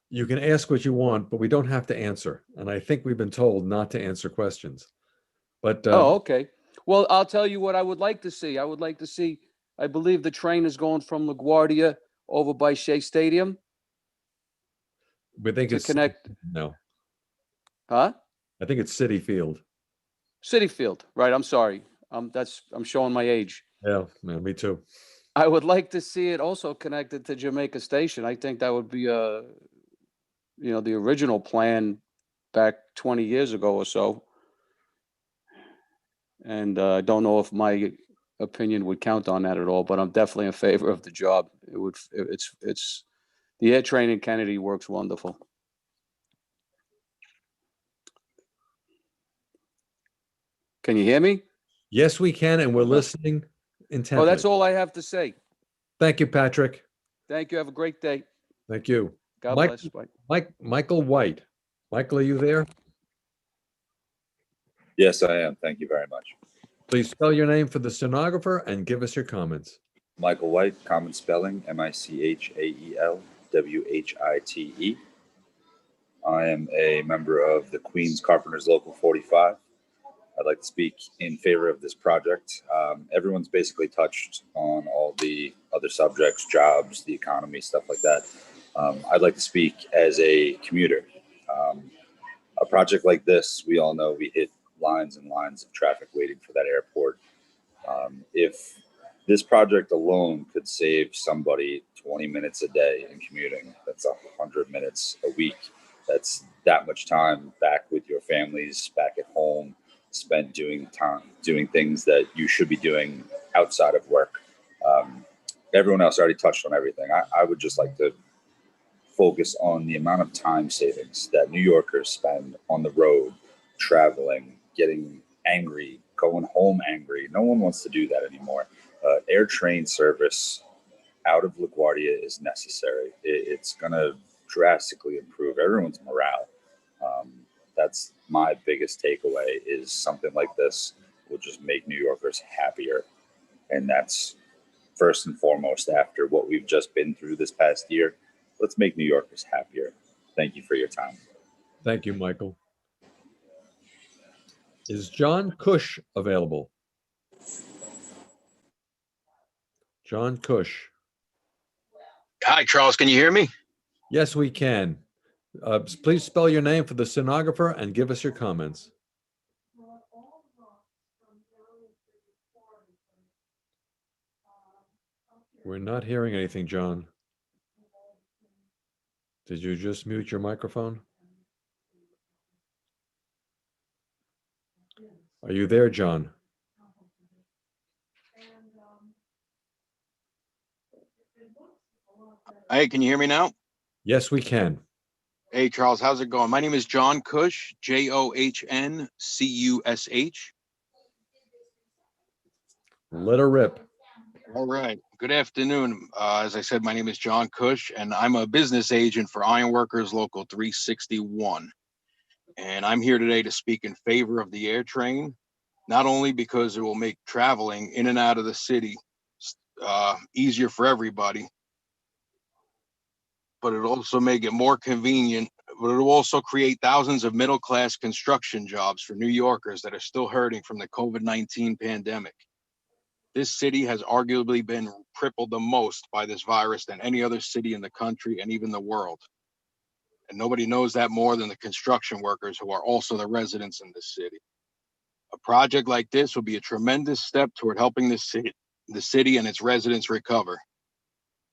You can ask what you want, but we don't have to answer. And I think we've been told not to answer questions. But oh, okay. Well, I'll tell you what I would like to see. I would like to see, I believe the train is going from LaGuardia over by Shea Stadium. We think it's connect. No. Huh? I think it's City Field. City Field, right? I'm sorry. I'm showing my age. Yeah, me too. I would like to see it also connected to Jamaica Station. I think that would be the original plan back 20 years ago or so. And I don't know if my opinion would count on that at all, but I'm definitely in favor of the job. It's the air train in Kennedy works wonderful. Can you hear me? Yes, we can, and we're listening intently. Oh, that's all I have to say. Thank you, Patrick. Thank you. Have a great day. Thank you. God bless. Bye. Michael White. Michael, are you there? Yes, I am. Thank you very much. Please spell your name for the stenographer and give us your comments. Michael White, common spelling, Michaelwhite. I am a member of the Queens Carpenters Local 45. I'd like to speak in favor of this project. Everyone's basically touched on all the other subjects, jobs, the economy, stuff like that. I'd like to speak as a commuter. A project like this, we all know we hit lines and lines of traffic waiting for that airport. If this project alone could save somebody 20 minutes a day in commuting, that's 100 minutes a week. That's that much time back with your families, back at home, spent doing things that you should be doing outside of work. Everyone else already touched on everything. I would just like to focus on the amount of time savings that New Yorkers spend on the road, traveling, getting angry, going home angry. No one wants to do that anymore. Air train service out of LaGuardia is necessary. It's going to drastically improve everyone's morale. That's my biggest takeaway, is something like this will just make New Yorkers happier. And that's first and foremost after what we've just been through this past year. Let's make New Yorkers happier. Thank you for your time. Thank you, Michael. Is John Cush available? John Cush. Hi, Charles. Can you hear me? Yes, we can. Please spell your name for the stenographer and give us your comments. We're not hearing anything, John. Did you just mute your microphone? Are you there, John? Hey, can you hear me now? Yes, we can. Hey, Charles, how's it going? My name is John Cush, Johncush. Let her rip. All right. Good afternoon. As I said, my name is John Cush, and I'm a business agent for Ironworkers Local 361. And I'm here today to speak in favor of the air train, not only because it will make traveling in and out of the city easier for everybody, but it'll also make it more convenient. But it'll also create thousands of middle-class construction jobs for New Yorkers that are still hurting from the COVID-19 pandemic. This city has arguably been crippled the most by this virus than any other city in the country and even the world. And nobody knows that more than the construction workers, who are also the residents in this city. A project like this would be a tremendous step toward helping the city and its residents recover.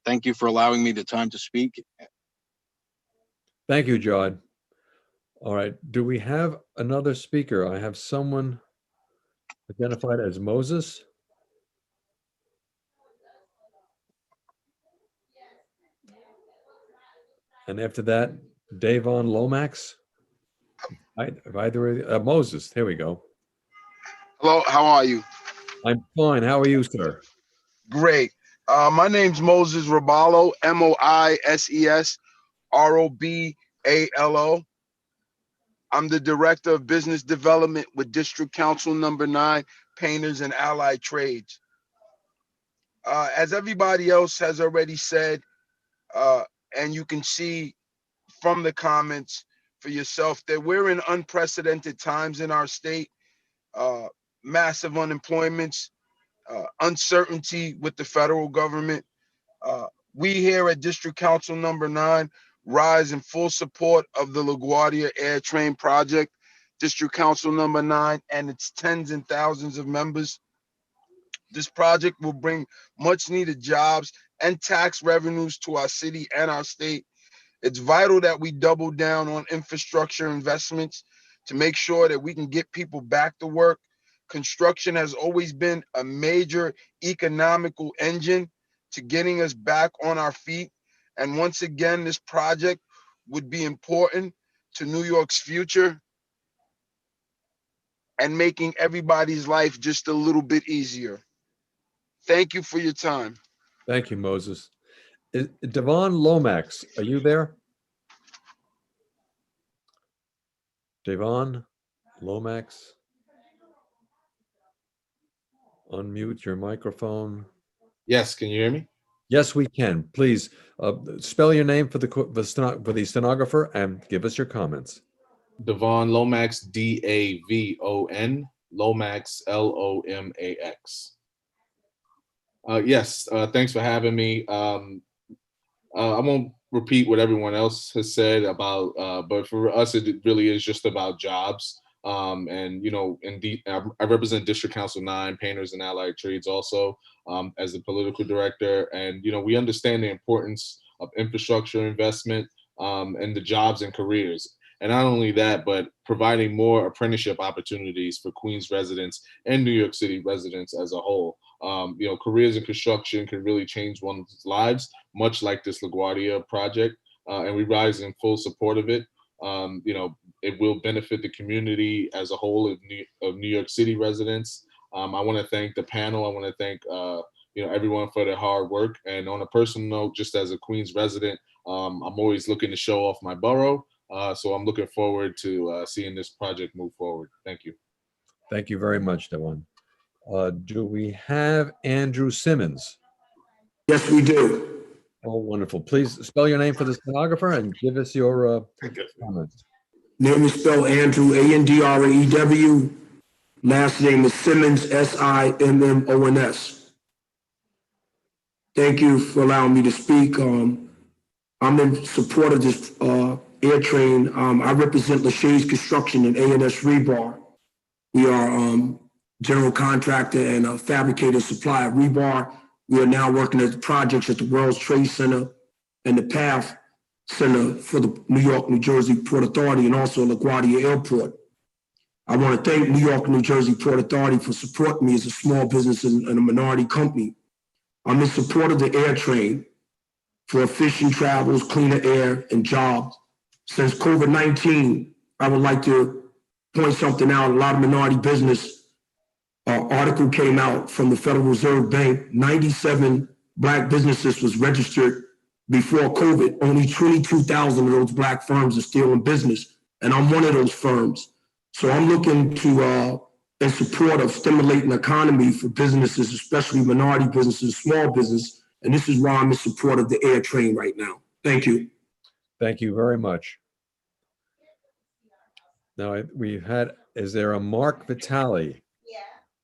Thank you for allowing me the time to speak. Thank you, John. All right. Do we have another speaker? I have someone identified as Moses. And after that, Davon Lomax. Moses. Here we go. Hello, how are you? I'm fine. How are you, sir? Great. My name's Moses Robalo, MOISES ROBALO. I'm the Director of Business Development with District Council Number 9, Painters and Allied Trades. As everybody else has already said, and you can see from the comments for yourself, that we're in unprecedented times in our state. Massive unemployments, uncertainty with the federal government. We here at District Council Number 9 rise in full support of the LaGuardia Air Train Project. District Council Number 9 and its tens and thousands of members. This project will bring much needed jobs and tax revenues to our city and our state. It's vital that we double down on infrastructure investments to make sure that we can get people back to work. Construction has always been a major economical engine to getting us back on our feet. And once again, this project would be important to New York's future and making everybody's life just a little bit easier. Thank you for your time. Thank you, Moses. Devon Lomax, are you there? Devon Lomax? Unmute your microphone. Yes, can you hear me? Yes, we can. Please spell your name for the stenographer and give us your comments. Devon Lomax, D-A-V-O-N, Lomax, L-O-M-A-X. Yes, thanks for having me. I won't repeat what everyone else has said about, but for us, it really is just about jobs. And, you know, indeed, I represent District Council 9, Painters and Allied Trades also, as the political director. And, you know, we understand the importance of infrastructure investment and the jobs and careers. And not only that, but providing more apprenticeship opportunities for Queens residents and New York City residents as a whole. You know, careers in construction can really change one's lives, much like this LaGuardia project, and we rise in full support of it. You know, it will benefit the community as a whole of New York City residents. I want to thank the panel. I want to thank you know, everyone for their hard work. And on a personal note, just as a Queens resident, I'm always looking to show off my borough. So I'm looking forward to seeing this project move forward. Thank you. Thank you very much, Devon. Do we have Andrew Simmons? Yes, we do. Oh, wonderful. Please spell your name for the stenographer and give us your comments. Name is spelled Andrew, A-N-D-R-A-E-W. Last name is Simmons, S-I-M-M-O-N-S. Thank you for allowing me to speak. I'm in support of this air train. I represent Lachey's Construction and A&S Rebar. We are general contractor and a fabricator supplier of rebar. We are now working at the projects at the World Trade Center and the PATH Center for the New York, New Jersey Port Authority and also LaGuardia Airport. I want to thank New York, New Jersey Port Authority for supporting me as a small business and a minority company. I'm in support of the air train for efficient travels, cleaner air, and jobs. Since COVID-19, I would like to point something out. A lot of minority business article came out from the Federal Reserve Bank. 97 Black businesses was registered before COVID. Only 22,000 of those Black firms are still in business, and I'm one of those firms. So I'm looking to, in support of stimulating the economy for businesses, especially minority businesses, small business, and this is why I'm in support of the air train right now. Thank you. Thank you very much. Now, we've had, is there a Mark Vitale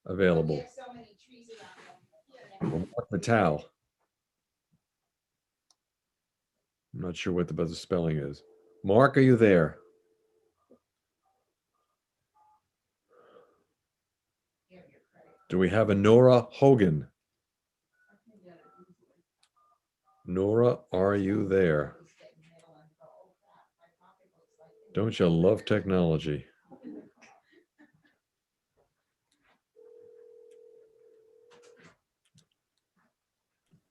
available? Mark Vitale. I'm not sure what the spelling is. Mark, are you there? Do we have a Nora Hogan? Nora, are you there? Don't you love technology?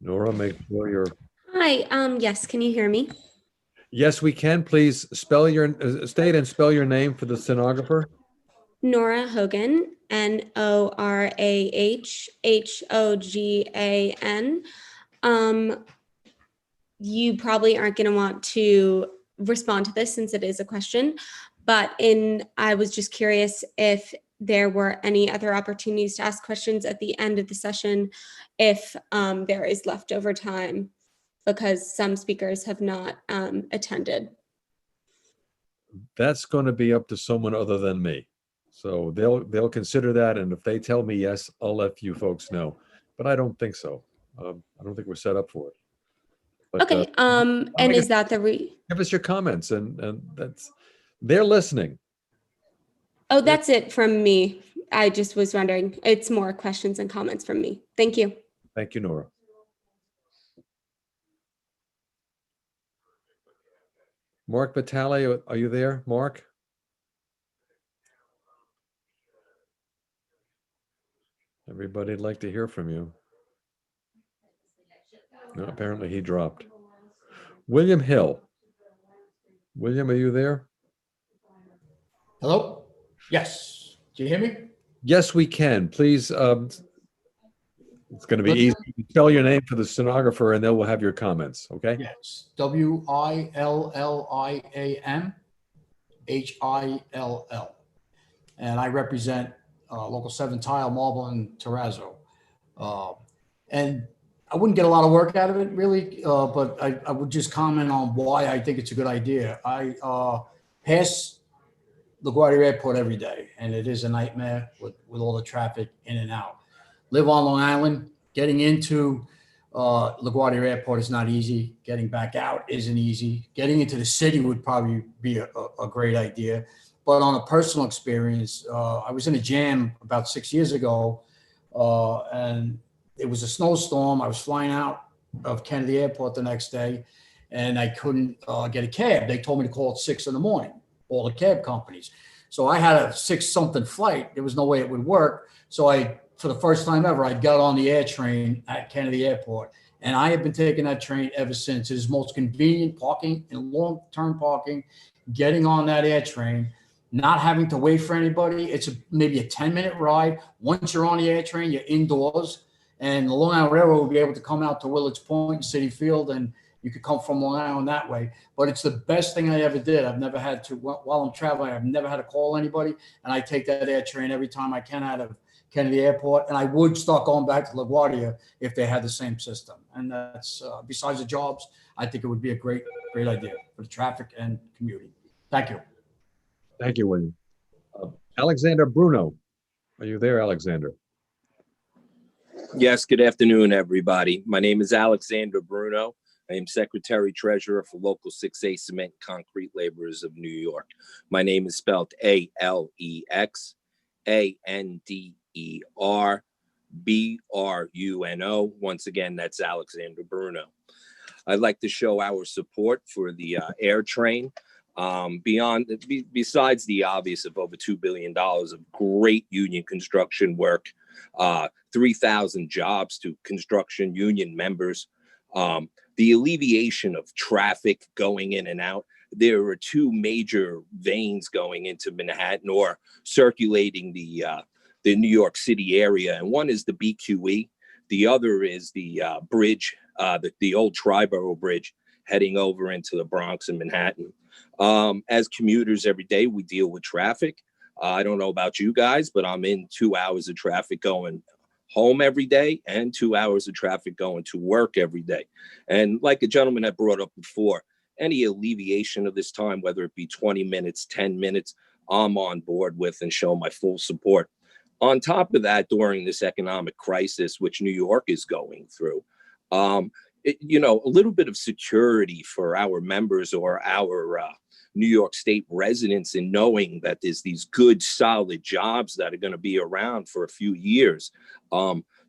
Nora, make sure you're... Hi, yes, can you hear me? Yes, we can. Please spell your state and spell your name for the stenographer. Nora Hogan, Norahhogan. You probably aren't going to want to respond to this since it is a question, but I was just curious if there were any other opportunities to ask questions at the end of the session if there is leftover time, because some speakers have not attended. That's going to be up to someone other than me. So they'll consider that, and if they tell me yes, I'll let you folks know. But I don't think so. I don't think we're set up for it. But, okay. And is that give us your comments, and they're listening. Oh, that's it from me. I just was wondering. It's more questions and comments from me. Thank you. Thank you, Nora. Mark Vitale, are you there, Mark? Everybody'd like to hear from you. No, apparently he dropped. William Hill. William, are you there? Hello? Yes. Do you hear me? Yes, we can. Please, it's going to be easy. Spell your name for the stenographer and then we'll have your comments, okay? Yes. WILLIAMHILL. And I represent Local 7 Tile, Marble, and Terrazzo. And I wouldn't get a lot of work out of it, really, but I would just comment on why I think it's a good idea. I pass LaGuardia Airport every day, and it is a nightmare with all the traffic in and out. Live on Long Island. Getting into LaGuardia Airport is not easy. Getting back out isn't easy. Getting into the city would probably be a great idea. But on a personal experience, I was in a jam about 6 years ago, and it was a snowstorm. I was flying out of Kennedy Airport the next day, and I couldn't get a cab. They told me to call at 6 in the morning, all the cab companies. So I had a 6-something flight. There was no way it would work. So for the first time ever, I got on the air train at Kennedy Airport. And I have been taking that train ever since. It is most convenient parking and long-term parking, getting on that air train, not having to wait for anybody. It's maybe a 10-minute ride. Once you're on the air train, you're indoors. And the Long Island Railroad will be able to come out to Willard's Point and City Field, and you could come from Long Island that way. But it's the best thing I ever did. I've never had to, while I'm traveling, I've never had to call anybody. And I take that air train every time I can out of Kennedy Airport. And I would start going back to LaGuardia if they had the same system. And that's, besides the jobs, I think it would be a great idea for the traffic and commuting. Thank you. Thank you, William. Alexander Bruno. Are you there, Alexander? Yes, good afternoon, everybody. My name is Alexander Bruno. I am Secretary Treasurer for Local 6A Cement and Concrete Laborers of New York. My name is spelled ALEXANDERBRUNO. Once again, that's Alexander Bruno. I'd like to show our support for the air train. Besides the obvious of over $2 billion of great union construction work, 3,000 jobs to construction union members, the alleviation of traffic going in and out. There are two major veins going into Manhattan or circulating the New York City area, and one is the BQE. The other is the bridge, the old Triborough Bridge, heading over into the Bronx and Manhattan. As commuters every day, we deal with traffic. I don't know about you guys, but I'm in 2 hours of traffic going home every day and 2 hours of traffic going to work every day. And like a gentleman had brought up before, any alleviation of this time, whether it be 20 minutes, 10 minutes, I'm on board with and show my full support. On top of that, during this economic crisis, which New York is going through, a little bit of security for our members or our New York State residents in knowing that there's these good, solid jobs that are going to be around for a few years.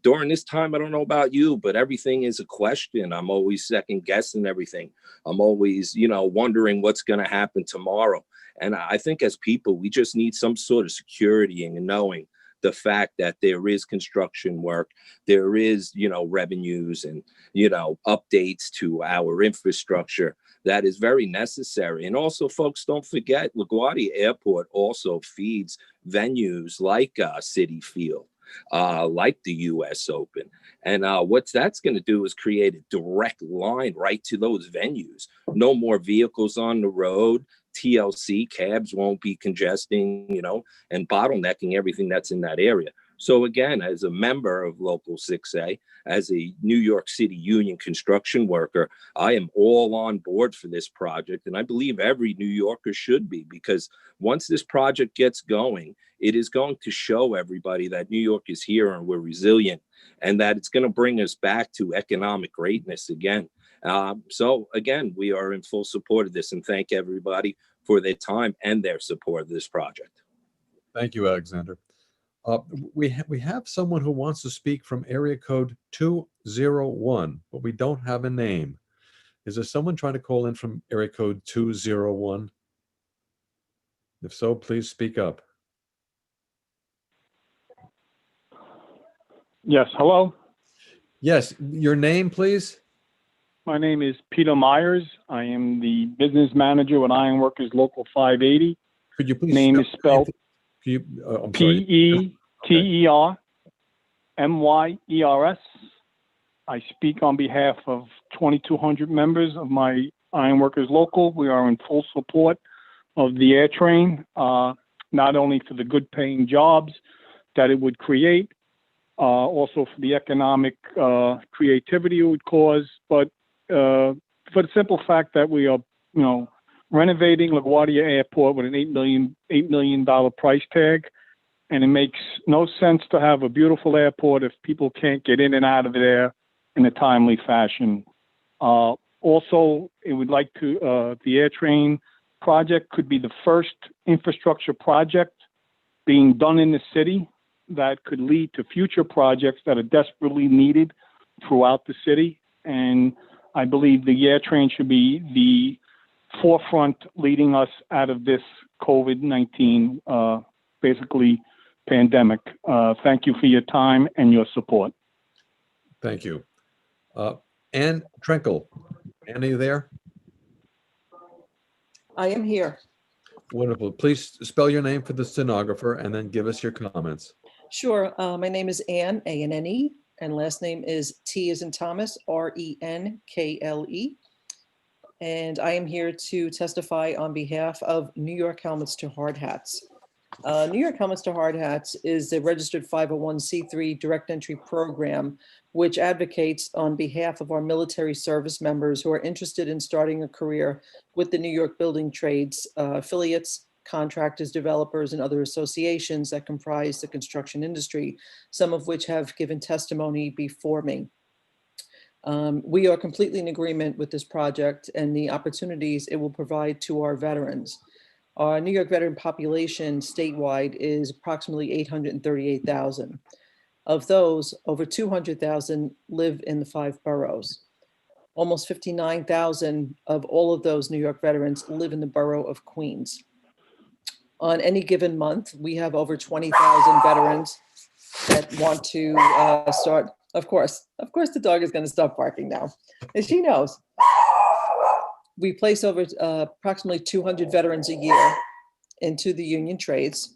During this time, I don't know about you, but everything is a question. I'm always second guessing everything. I'm always, wondering what's going to happen tomorrow. And I think as people, we just need some sort of security in knowing the fact that there is construction work, there is, revenues and, updates to our infrastructure that is very necessary. And also, folks, don't forget, LaGuardia Airport also feeds venues like Citi Field, like the US Open. And what that's going to do is create a direct line right to those venues. No more vehicles on the road. TLC cabs won't be congesting, and bottlenecking everything that's in that area. So again, as a member of Local 6A, as a New York City union construction worker, I am all on board for this project. And I believe every New Yorker should be, because once this project gets going, it is going to show everybody that New York is here and we're resilient, and that it's going to bring us back to economic greatness again. So again, we are in full support of this, and thank everybody for their time and their support of this project. Thank you, Alexander. We have someone who wants to speak from area code 201, but we don't have a name. Is there someone trying to call in from area code 201? If so, please speak up. Yes, hello. Yes, your name, please? My name is Peter Myers. I am the business manager with Ironworkers Local 580. Could you please Name is spelled I'm sorry. P-E-T-E-R-M-Y-E-R-S. I speak on behalf of 2,200 members of my Ironworkers Local. We are in full support of the air train, not only for the good paying jobs that it would create, also for the economic creativity it would cause, but for the simple fact that we are, renovating LaGuardia Airport with an $8 million price tag, and it makes no sense to have a beautiful airport if people can't get in and out of there in a timely fashion. Also, it would like to the air train project could be the first infrastructure project being done in the city that could lead to future projects that are desperately needed throughout the city. And I believe the air train should be the forefront leading us out of this COVID-19, basically pandemic. Thank you for your time and your support. Thank you. Ann Trenkle. Ann, are you there? I am here. Wonderful. Please spell your name for the stenographer and then give us your comments. Sure. My name is Ann, A-N-N-E, and last name is T as in Thomas, R-E-N-K-L-E. And I am here to testify on behalf of New York Helmets to Hard Hats. New York Helmets to Hard Hats is a registered 501c3 direct entry program which advocates on behalf of our military service members who are interested in starting a career with the New York building trades, affiliates, contractors, developers, and other associations that comprise the construction industry, some of which have given testimony before me. We are completely in agreement with this project and the opportunities it will provide to our veterans. Our New York veteran population statewide is approximately 838,000. Of those, over 200,000 live in the 5 boroughs. Almost 59,000 of all of those New York veterans live in the borough of Queens. On any given month, we have over 20,000 veterans that want to start. Of course, the dog is going to stop barking now, as she knows. We place over approximately 200 veterans a year into the union trades.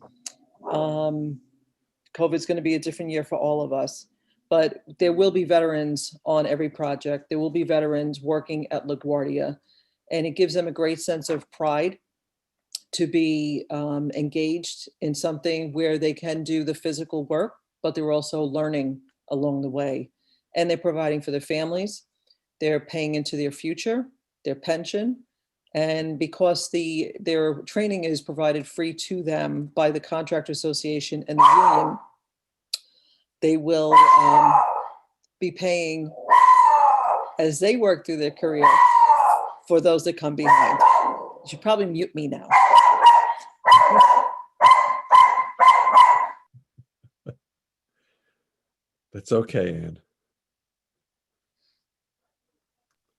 COVID's going to be a different year for all of us, but there will be veterans on every project. There will be veterans working at LaGuardia, and it gives them a great sense of pride to be engaged in something where they can do the physical work, but they're also learning along the way. And they're providing for their families. They're paying into their future, their pension. And because their training is provided free to them by the Contractor Association and the union, they will be paying as they work through their career for those that come behind. You should probably mute me now. That's okay, Ann.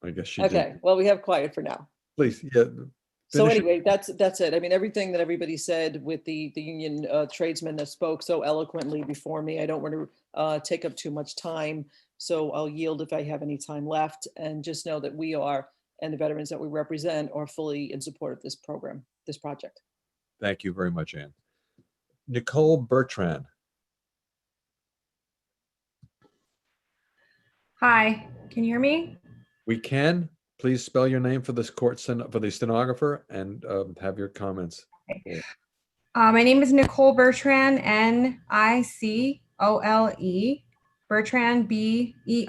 I guess she Okay, did. well, we have quiet for now. Please, yeah. So finish anyway, that's it. I mean, everything that everybody said with the union tradesmen that spoke so eloquently before me, I don't want to take up too much time. So I'll yield if I have any time left, and just know that we are, and the veterans that we represent are fully in support of this program, this project. Thank you very much, Ann. Nicole Bertrand. Hi, can you hear me? We can. Please spell your name for this for the stenographer and have your comments. My name is Nicole Bertrand, N-I-C-O-L-E, Bertrand, B-E-R-T-R-A-N,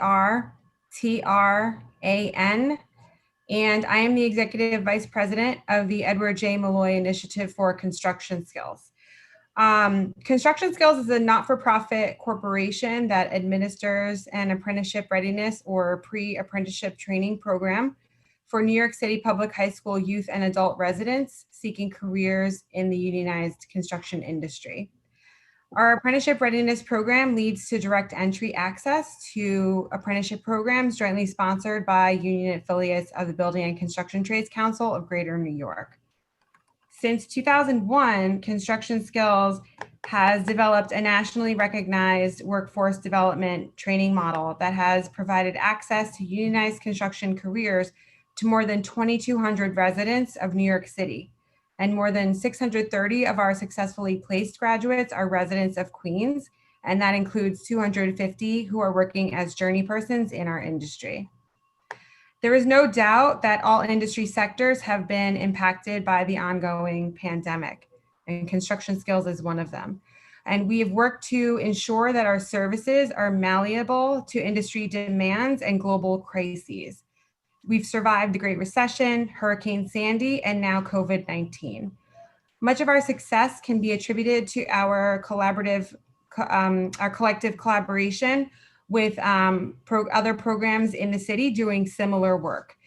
and I am the Executive Vice President of the Edward J. Malloy Initiative for Construction Skills. Construction Skills is a not-for-profit corporation that administers an apprenticeship readiness or pre-apprenticeship training program for New York City public high school youth and adult residents seeking careers in the unionized construction industry. Our apprenticeship readiness program leads to direct entry access to apprenticeship programs jointly sponsored by union affiliates of the Building and Construction Trades Council of Greater New York. Since 2001, Construction Skills has developed a nationally recognized workforce development training model that has provided access to unionized construction careers to more than 2,200 residents of New York City. And more than 630 of our successfully placed graduates are residents of Queens, and that includes 250 who are working as journey persons in our industry. There is no doubt that all industry sectors have been impacted by the ongoing pandemic, and construction skills is one of them. And we have worked to ensure that our services are malleable to industry demands and global crises. We've survived the Great Recession, Hurricane Sandy, and now COVID-19. Much of our success can be attributed to our collective collaboration with other programs in the city doing similar work.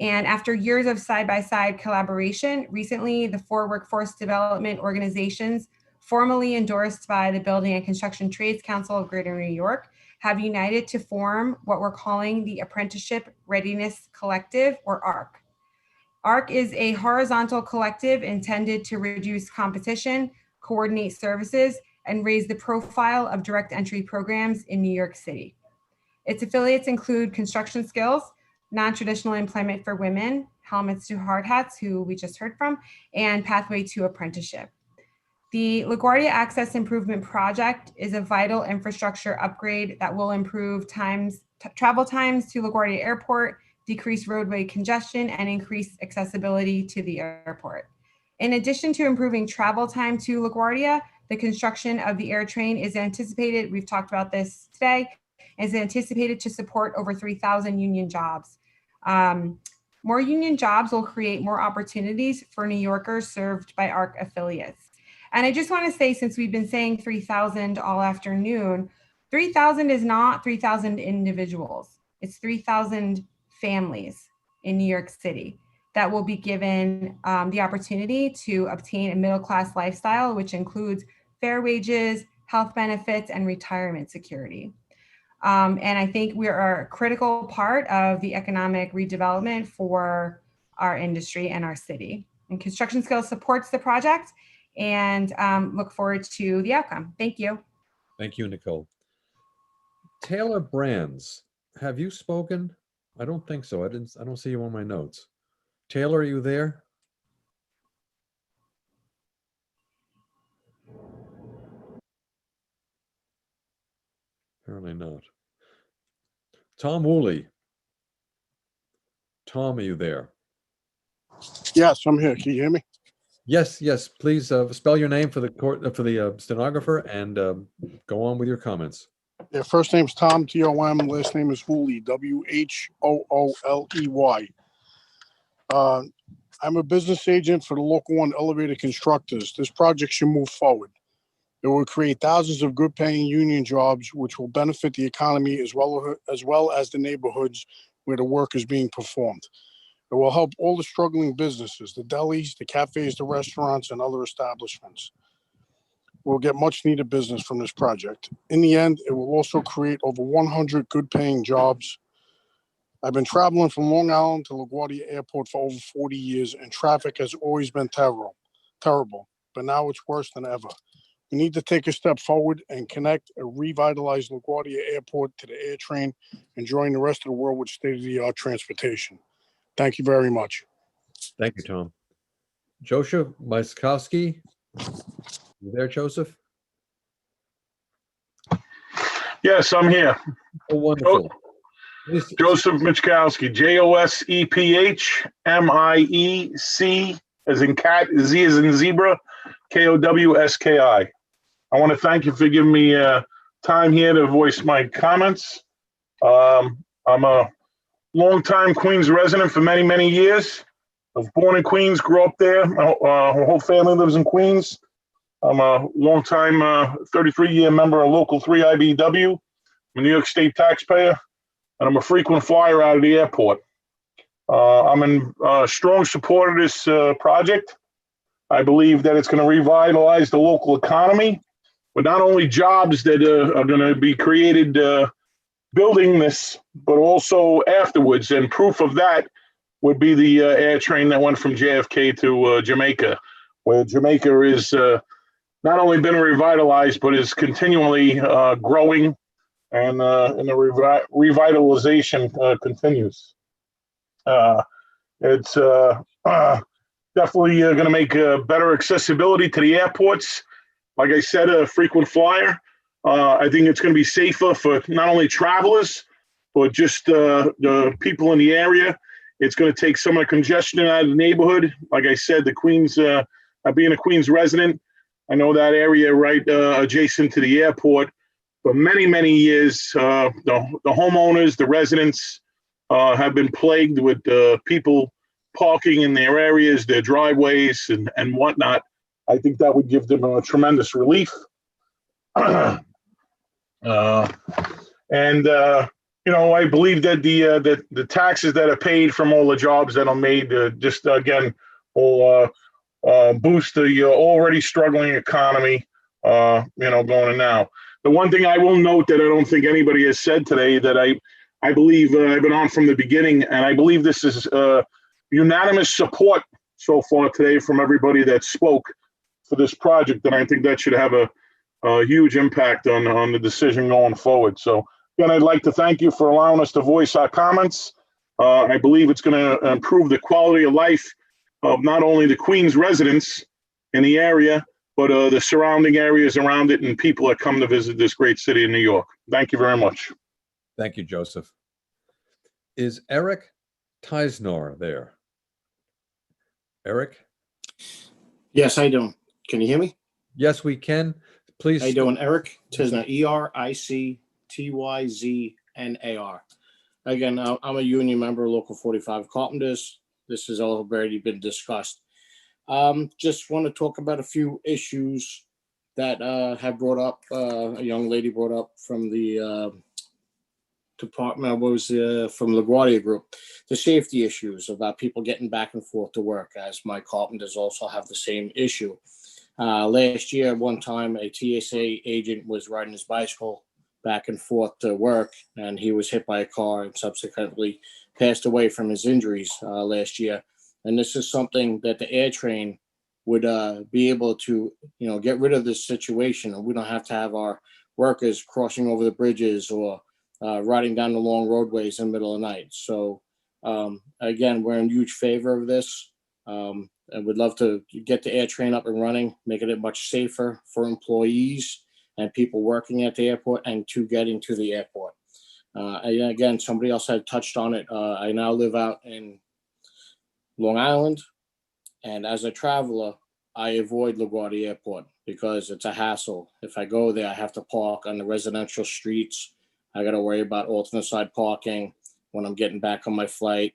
And after years of side-by-side collaboration, recently the 4 workforce development organizations formally endorsed by the Building and Construction Trades Council of Greater New York have united to form what we're calling the Apprenticeship Readiness Collective, or ARC. ARC is a horizontal collective intended to reduce competition, coordinate services, and raise the profile of direct entry programs in New York City. Its affiliates include Construction Skills, Non-Traditional Employment for Women, Helmets to Hard Hats, who we just heard from, and Pathway to Apprenticeship. The LaGuardia Access Improvement Project is a vital infrastructure upgrade that will improve travel times to LaGuardia Airport, decrease roadway congestion, and increase accessibility to the airport. In addition to improving travel time to LaGuardia, the construction of the AirTrain is anticipated, we've talked about this today, is anticipated to support over 3,000 union jobs. More union jobs will create more opportunities for New Yorkers served by ARC affiliates. And I just want to say, since we've been saying 3,000 all afternoon, 3,000 is not 3,000 individuals. It's 3,000 families in New York City that will be given the opportunity to obtain a middle-class lifestyle, which includes fair wages, health benefits, and retirement security. And I think we are a critical part of the economic redevelopment for our industry and our city. And Construction Skills supports the project, and look forward to the outcome. Thank you. Thank you, Nicole. Taylor Brands, have you spoken? I don't think so. I don't see you on my notes. Taylor, are you there? Apparently not. Tom Woolley. Tom, are you there? Yes, I'm here. Can you hear me? Yes, yes. Please spell your name for the stenographer and go on with your comments. Yeah, first name's Tom, T-O-M. Last name is Whooley, W-H-O-O-L-E-Y. I'm a business agent for the local 1 elevator constructors. This project should move forward. It will create thousands of good-paying union jobs, which will benefit the economy as well as the neighborhoods where the work is being performed. It will help all the struggling businesses, the delis, the cafes, the restaurants, and other establishments. We'll get much needed business from this project. In the end, it will also create over 100 good-paying jobs. I've been traveling from Long Island to LaGuardia Airport for over 40 years, and traffic has always been terrible, but now it's worse than ever. We need to take a step forward and connect a revitalized LaGuardia Airport to the AirTrain and join the rest of the world with state-of-the-art transportation. Thank you very much. Thank you, Tom. Joseph Myskowski. You there, Joseph? Yes, I'm here. Oh, wonderful. Joseph Michkowski, Josephmiec as in cat, Z as in zebra, Kowski. I want to thank you for giving me time here to voice my comments. I'm a longtime Queens resident for many, many years. I was born in Queens, grew up there. My whole family lives in Queens. I'm a longtime 33-year member of Local 3 IBW. I'm a New York State taxpayer, and I'm a frequent flyer out of the airport. I'm in strong support of this project. I believe that it's going to revitalize the local economy. with not only jobs that are going to be created building this, but also afterwards. And proof of that would be the air train that went from JFK to Jamaica, where Jamaica is not only been revitalized, but is continually growing, and the revitalization continues. It's definitely going to make better accessibility to the airports. Like I said, a frequent flyer. I think it's going to be safer for not only travelers, but just the people in the area. It's going to take some of the congestion out of the neighborhood. Like I said, the Queens, being a Queens resident, I know that area right adjacent to the airport. For many, many years, the homeowners, the residents have been plagued with people parking in their areas, their driveways, and whatnot. I think that would give them a tremendous relief. I believe that the taxes that are paid from all the jobs that are made just again will boost the already struggling economy. Going in now. The one thing I will note that I don't think anybody has said today that I believe I've been on from the beginning, and I believe this is unanimous support so far today from everybody that spoke for this project, and I think that should have a huge impact on the decision going forward. So again, I'd like to thank you for allowing us to voice our comments. I believe it's going to improve the quality of life of not only the Queens residents in the area, but the surrounding areas around it and people that come to visit this great city of New York. Thank you very much. Thank you, Joseph. Is Eric Teisnor there? Eric? Yes, how you doing? Can you hear me? Yes, we can. Please. How you doing? Eric Tisner, ERICTYZNAR. Again, I'm a union member, Local 45 Carpenters. This has already been discussed. Just want to talk about a few issues that have brought up, a young lady brought up from the department, from LaGuardia group, the safety issues about people getting back and forth to work, as my carpenters also have the same issue. Last year, one time, a TSA agent was riding his bicycle back and forth to work, and he was hit by a car and subsequently passed away from his injuries last year. And this is something that the air train would be able to, get rid of this situation. And we don't have to have our workers crossing over the bridges or riding down the long roadways in the middle of the night. So again, we're in huge favor of this. And would love to get the air train up and running, making it much safer for employees and people working at the airport and to getting to the airport. And again, somebody else had touched on it. I now live out in Long Island, and as a traveler, I avoid LaGuardia Airport because it's a hassle. If I go there, I have to park on the residential streets. I got to worry about alternate side parking when I'm getting back on my flight,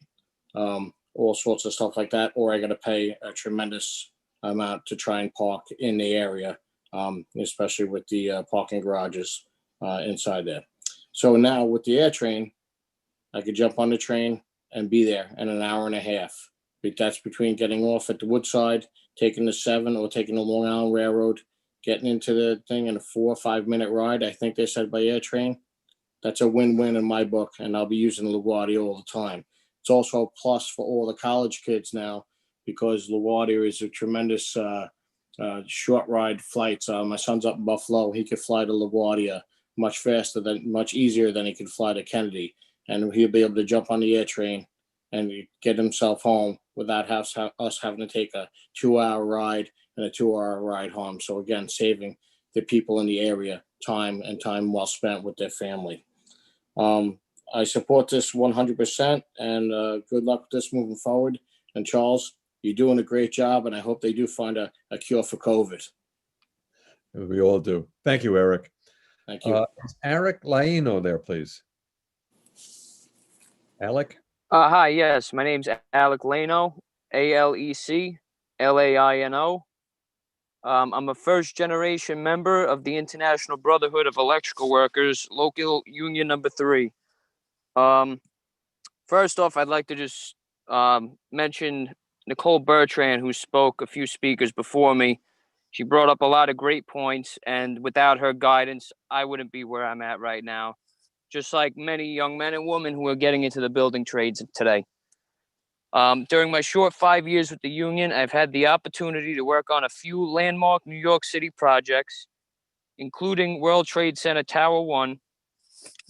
all sorts of stuff like that, or I got to pay a tremendous amount to try and park in the area, especially with the parking garages inside there. So now with the air train, I could jump on the train and be there in an hour and a half. That's between getting off at the Woodside, taking the 7 or taking the Long Island Railroad, getting into the thing in a 4 or 5 minute ride. I think they said by air train. That's a win-win in my book, and I'll be using LaGuardia all the time. It's also a plus for all the college kids now because LaGuardia is a tremendous short ride flights. My son's up in Buffalo. He could fly to LaGuardia much easier than he could fly to Kennedy, and he'll be able to jump on the air train and get himself home without us having to take a 2-hour ride and a 2-hour ride home. So again, saving the people in the area time well spent with their family. I support this 100%, and good luck with this moving forward. And Charles, you're doing a great job, and I hope they do find a cure for COVID. We all do. Thank you, Eric. Thank you. Is Alec Laino there, please? Alec? Hi, yes, my name's Alec Laino, ALECLAINO. I'm a first-generation member of the International Brotherhood of Electrical Workers, local union number 3. First off, I'd like to just mention Nicole Bertrand, who spoke, a few speakers before me. She brought up a lot of great points, and without her guidance, I wouldn't be where I'm at right now. Just like many young men and women who are getting into the building trades today. During my short 5 years with the union, I've had the opportunity to work on a few landmark New York City projects, including World Trade Center Tower 1,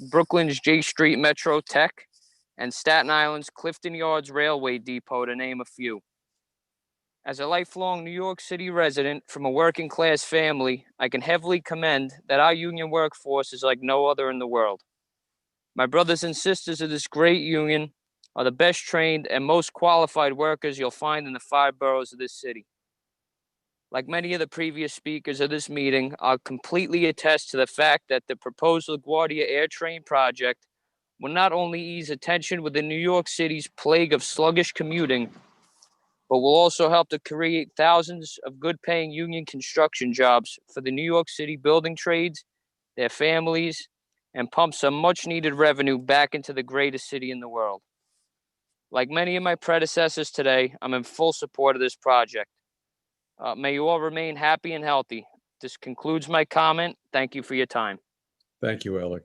Brooklyn's J Street Metro Tech, and Staten Island's Clifton Yards Railway Depot, to name a few. As a lifelong New York City resident from a working class family, I can heavily commend that our union workforce is like no other in the world. My brothers and sisters of this great union are the best trained and most qualified workers you'll find in the 5 boroughs of this city. Like many of the previous speakers of this meeting, I'll completely attest to the fact that the proposed LaGuardia Air Train project will not only ease attention within New York City's plague of sluggish commuting, but will also help to create thousands of good-paying union construction jobs for the New York City building trades, their families, and pump some much-needed revenue back into the greatest city in the world. Like many of my predecessors today, I'm in full support of this project. May you all remain happy and healthy. This concludes my comment. Thank you for your time. Thank you, Alec.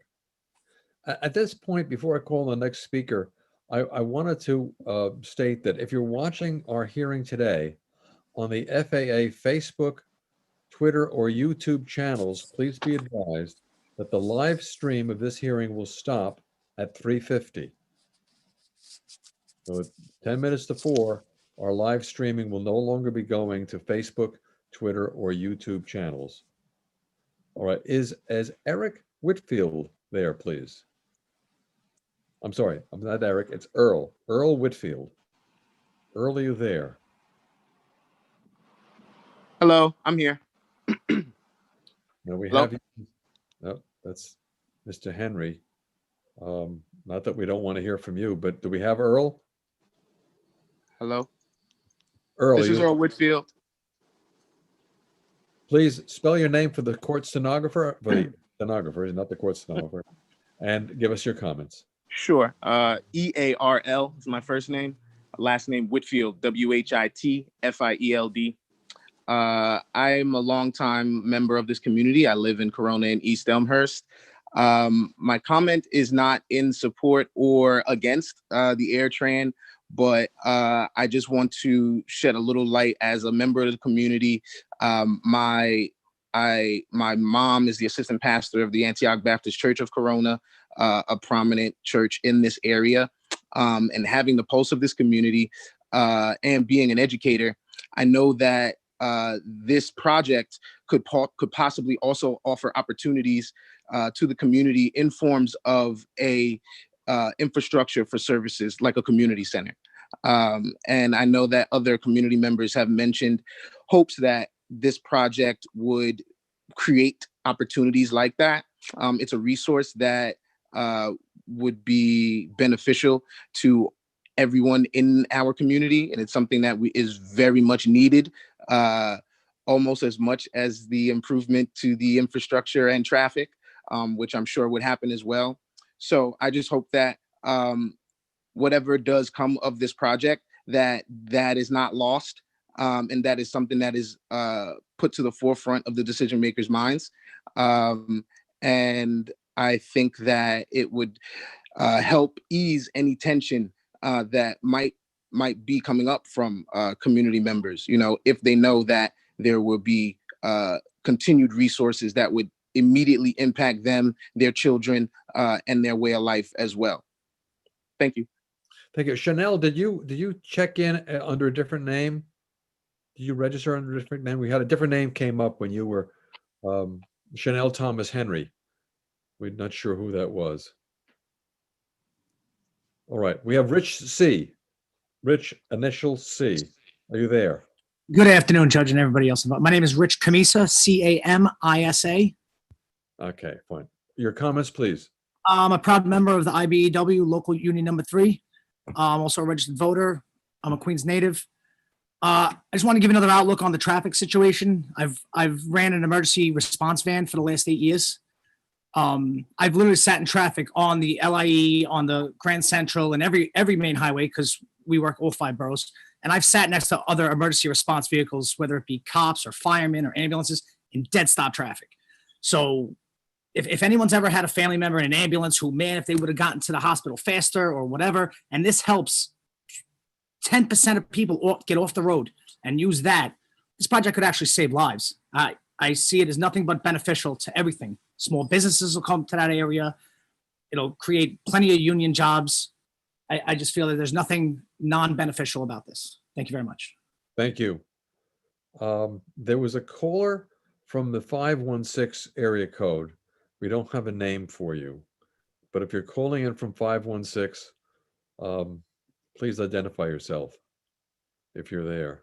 At this point, before I call the next speaker, I wanted to state that if you're watching our hearing today on the FAA Facebook, Twitter, or YouTube channels, please be advised that the live stream of this hearing will stop at 3:50. So at 10 minutes to 4, our live streaming will no longer be going to Facebook, Twitter, or YouTube channels. All right, is Eric Whitfield there, please? I'm sorry, I'm not Eric, it's Earl. Earl Whitfield. Earl, are you there? Hello, I'm here. No, we Hello? have you. No, that's Mr. Henry. Not that we don't want to hear from you, but do we have Earl? Hello. Earl, This is Earl Whitfield. Please spell your name for the court stenographer, for the stenographer, not the court stenographer, and give us your comments. Sure. EARL is my first name. Last name Whitfield, WHITFIELD. I'm a longtime member of this community. I live in Corona and East Elmhurst. My comment is not in support or against the AirTran, but I just want to shed a little light as a member of the community. My mom is the assistant pastor of the Antioch Baptist Church of Corona, a prominent church in this area, and having the pulse of this community and being an educator, I know that this project could possibly also offer opportunities to the community in forms of a infrastructure for services like a community center. And I know that other community members have mentioned hopes that this project would create opportunities like that. It's a resource that would be beneficial to everyone in our community, and it's something that is very much needed, almost as much as the improvement to the infrastructure and traffic, which I'm sure would happen as well. So I just hope that whatever does come of this project, that is not lost, and that is something that is put to the forefront of the decision makers' minds. And I think that it would help ease any tension that might be coming up from community members, if they know that there will be continued resources that would immediately impact them, their children, and their way of life as well. Thank you. Thank you. Chanel, did you check in under a different name? Did you register under a different name? We had a different name came up when you were Chanel Thomas Henry. We're not sure who that was. All right, we have Rich C. Rich, initial C. Are you there? Good afternoon, Judge, and everybody else. My name is Rich Camisa, Camisa. Okay, fine. Your comments, please. I'm a proud member of the IBEW Local Union Number 3. I'm also a registered voter. I'm a Queens native. I just want to give another outlook on the traffic situation. I've ran an emergency response van for the last 8 years. I've literally sat in traffic on the LIE, on the Grand Central, and every main highway, because we work all 5 boroughs. And I've sat next to other emergency response vehicles, whether it be cops or firemen or ambulances, in dead stop traffic. So if anyone's ever had a family member in an ambulance who, man, if they would have gotten to the hospital faster or whatever, and this helps 10% of people get off the road and use that, this project could actually save lives. I see it as nothing but beneficial to everything. Small businesses will come to that area. It'll create plenty of union jobs. I just feel that there's nothing non-beneficial about this. Thank you very much. Thank you. There was a caller from the 516 area code. We don't have a name for you, but if you're calling in from 516, please identify yourself if you're there.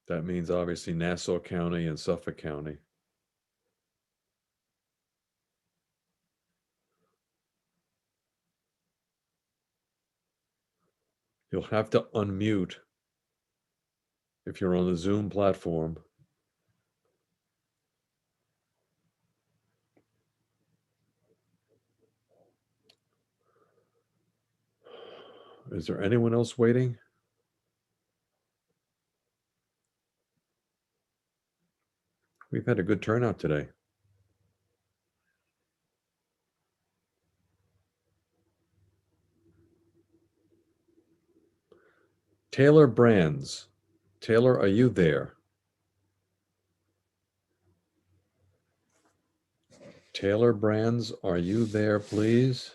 That means obviously Nassau County and Suffolk County. You'll have to unmute if you're on the Zoom platform. Is there anyone else waiting? We've had a good turnout today. Taylor Brands. Taylor, are you there? Taylor Brands, are you there, please?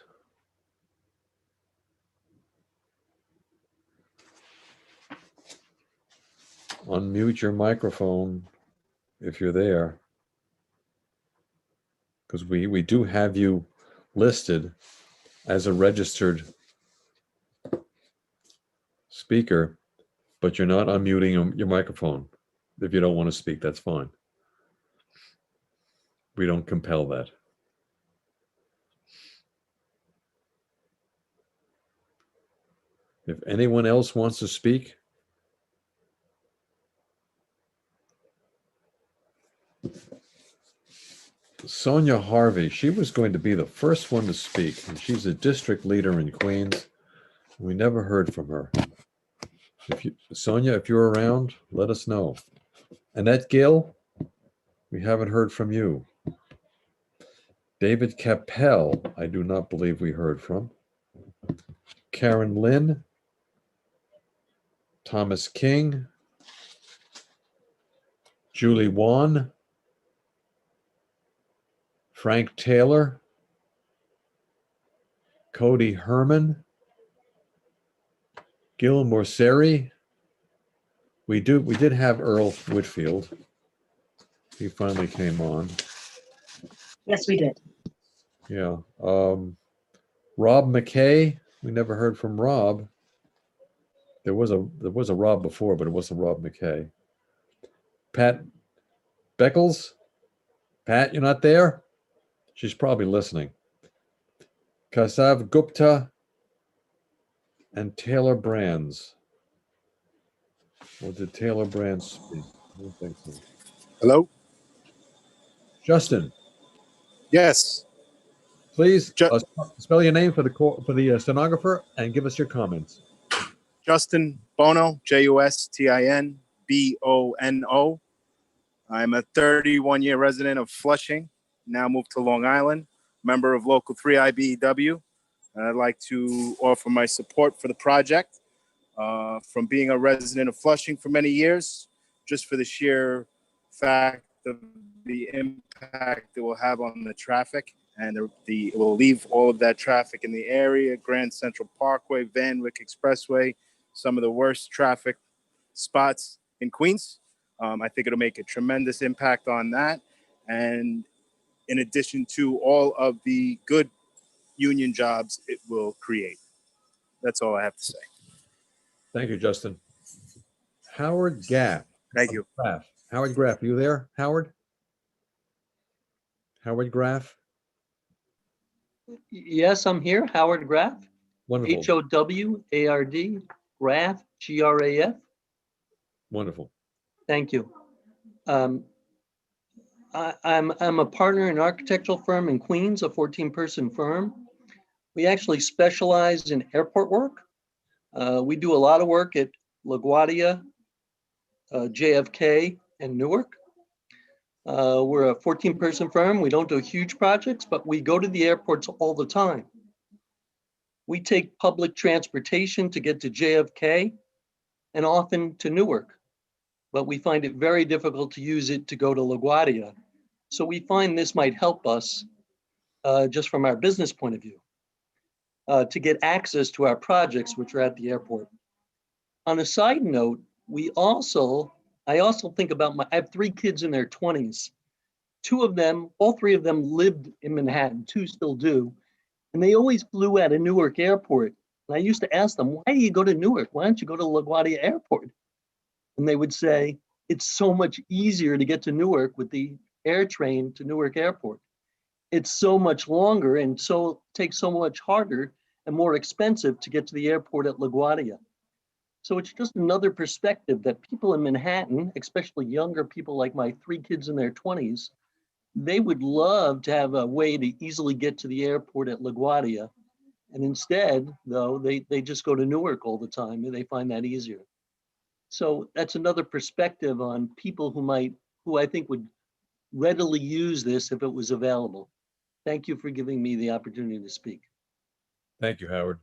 Unmute your microphone if you're there, because we do have you listed as a registered speaker, but you're not unmuting your microphone. If you don't want to speak, that's fine. We don't compel that. If anyone else wants to speak, Sonia Harvey, she was going to be the first one to speak, and she's a district leader in Queens. We never heard from her. Sonia, if you're around, let us know. Annette Gill, we haven't heard from you. David Capel, I do not believe we heard from. Karen Lynn, Thomas King, Julie Wan, Frank Taylor, Cody Herman, Gil Morseri. We did have Earl Whitfield. He finally came on. Yes, we did. Yeah. Rob McKay. We never heard from Rob. There was a Rob before, but it wasn't Rob McKay. Pat Beckles. Pat, you're not there? She's probably listening. Kasav Gupta and Taylor Brands. Or did Taylor Brands speak? I don't think so. Hello? Justin. Yes. Please spell your name for the stenographer and give us your comments. Justin Bono, Justin Bono. I'm a 31-year resident of Flushing, now moved to Long Island, member of Local 3 IBEW. I'd like to offer my support for the project. From being a resident of Flushing for many years, just for the sheer fact of the impact it will have on the traffic, and it will leave all of that traffic in the area, Grand Central Parkway, Van Wyck Expressway, some of the worst traffic spots in Queens. I think it'll make a tremendous impact on that. And in addition to all of the good union jobs it will create. That's all I have to say. Thank you, Justin. Howard Gaff. Thank you. Howard Graff, you there, Howard? Howard Graff? Yes, I'm here. Howard Graff. Wonderful. Howard, Graff, Graf. Wonderful. Thank you. I'm a partner in an architectural firm in Queens, a 14-person firm. We actually specialize in airport work. We do a lot of work at LaGuardia, JFK, and Newark. We're a 14-person firm. We don't do huge projects, but we go to the airports all the time. We take public transportation to get to JFK and often to Newark, but we find it very difficult to use it to go to LaGuardia. So we find this might help us just from our business point of view to get access to our projects, which are at the airport. On a side note, I also think about I have 3 kids in their 20s. All 3 of them lived in Manhattan, 2 still do. And they always flew out of Newark Airport. And I used to ask them, why do you go to Newark? Why don't you go to LaGuardia Airport? And they would say, it's so much easier to get to Newark with the air train to Newark Airport. It's so much longer and so takes so much harder and more expensive to get to the airport at LaGuardia. So it's just another perspective that people in Manhattan, especially younger people like my 3 kids in their 20s, they would love to have a way to easily get to the airport at LaGuardia. And instead, though, they just go to Newark all the time and they find that easier. So that's another perspective on people who I think would readily use this if it was available. Thank you for giving me the opportunity to speak. Thank you, Howard.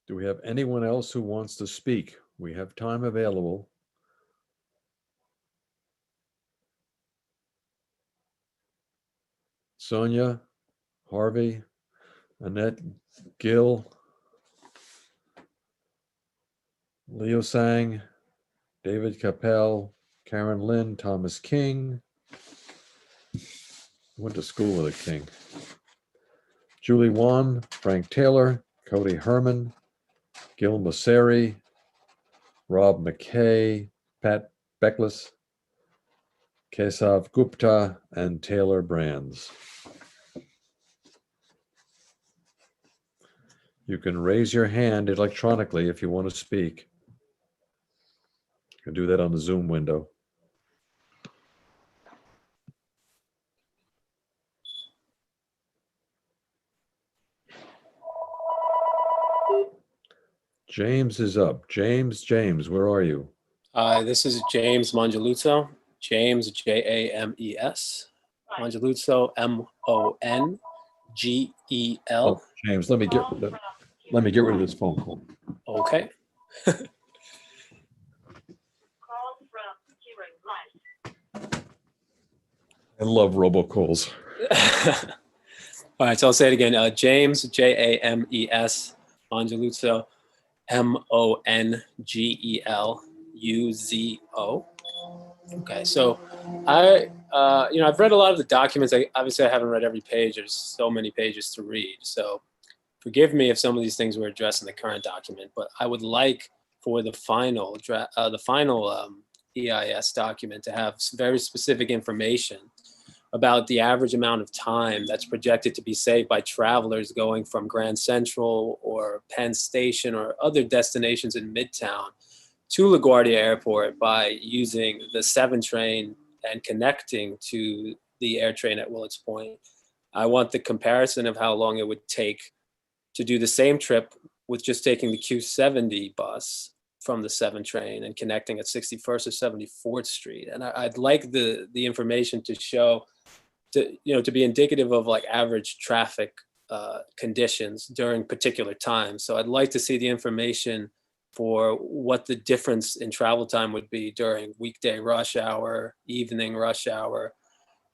Do we have anyone else who wants to speak? We have time available. Sonia, Harvey, Annette Gill, Leo Sang, David Capel, Karen Lynn, Thomas King. Went to school with a King. Julie Wan, Frank Taylor, Cody Herman, Gil Masseri, Rob McKay, Pat Beckless, Kesav Gupta, and Taylor Brands. You can raise your hand electronically if you want to speak. You can do that on the Zoom window. James is up. James, where are you? This is James Mongeluzzo. James, James. Mongeluzzo, Mongel. Oh, James, let me get rid of this phone call. Okay. I love robocalls. All right, so I'll say it again. James, James, Mongeluzzo, Mongeluzzo. Okay, so I've read a lot of the documents. Obviously I haven't read every page. There's so many pages to read. So forgive me if some of these things were addressed in the current document, but I would like for the final EIS document to have very specific information about the average amount of time that's projected to be saved by travelers going from Grand Central or Penn Station or other destinations in Midtown to LaGuardia Airport by using the 7 train and connecting to the air train at Willets Point. I want the comparison of how long it would take to do the same trip with just taking the Q70 bus from the 7 train and connecting at 61st or 74th Street. And I'd like the information to show, to be indicative of like average traffic conditions during particular times. So I'd like to see the information for what the difference in travel time would be during weekday rush hour, evening rush hour,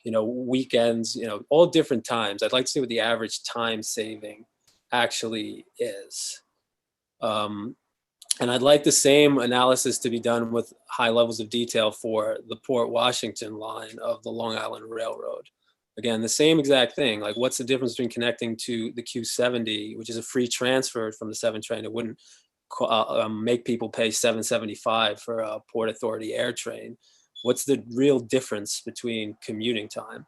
weekends, all different times. I'd like to see what the average time saving actually is. And I'd like the same analysis to be done with high levels of detail for the Port Washington line of the Long Island Railroad. Again, the same exact thing. Like, what's the difference between connecting to the Q70, which is a free transfer from the 7 train? It wouldn't make people pay $7.75 for a Port Authority air train. What's the real difference between commuting time?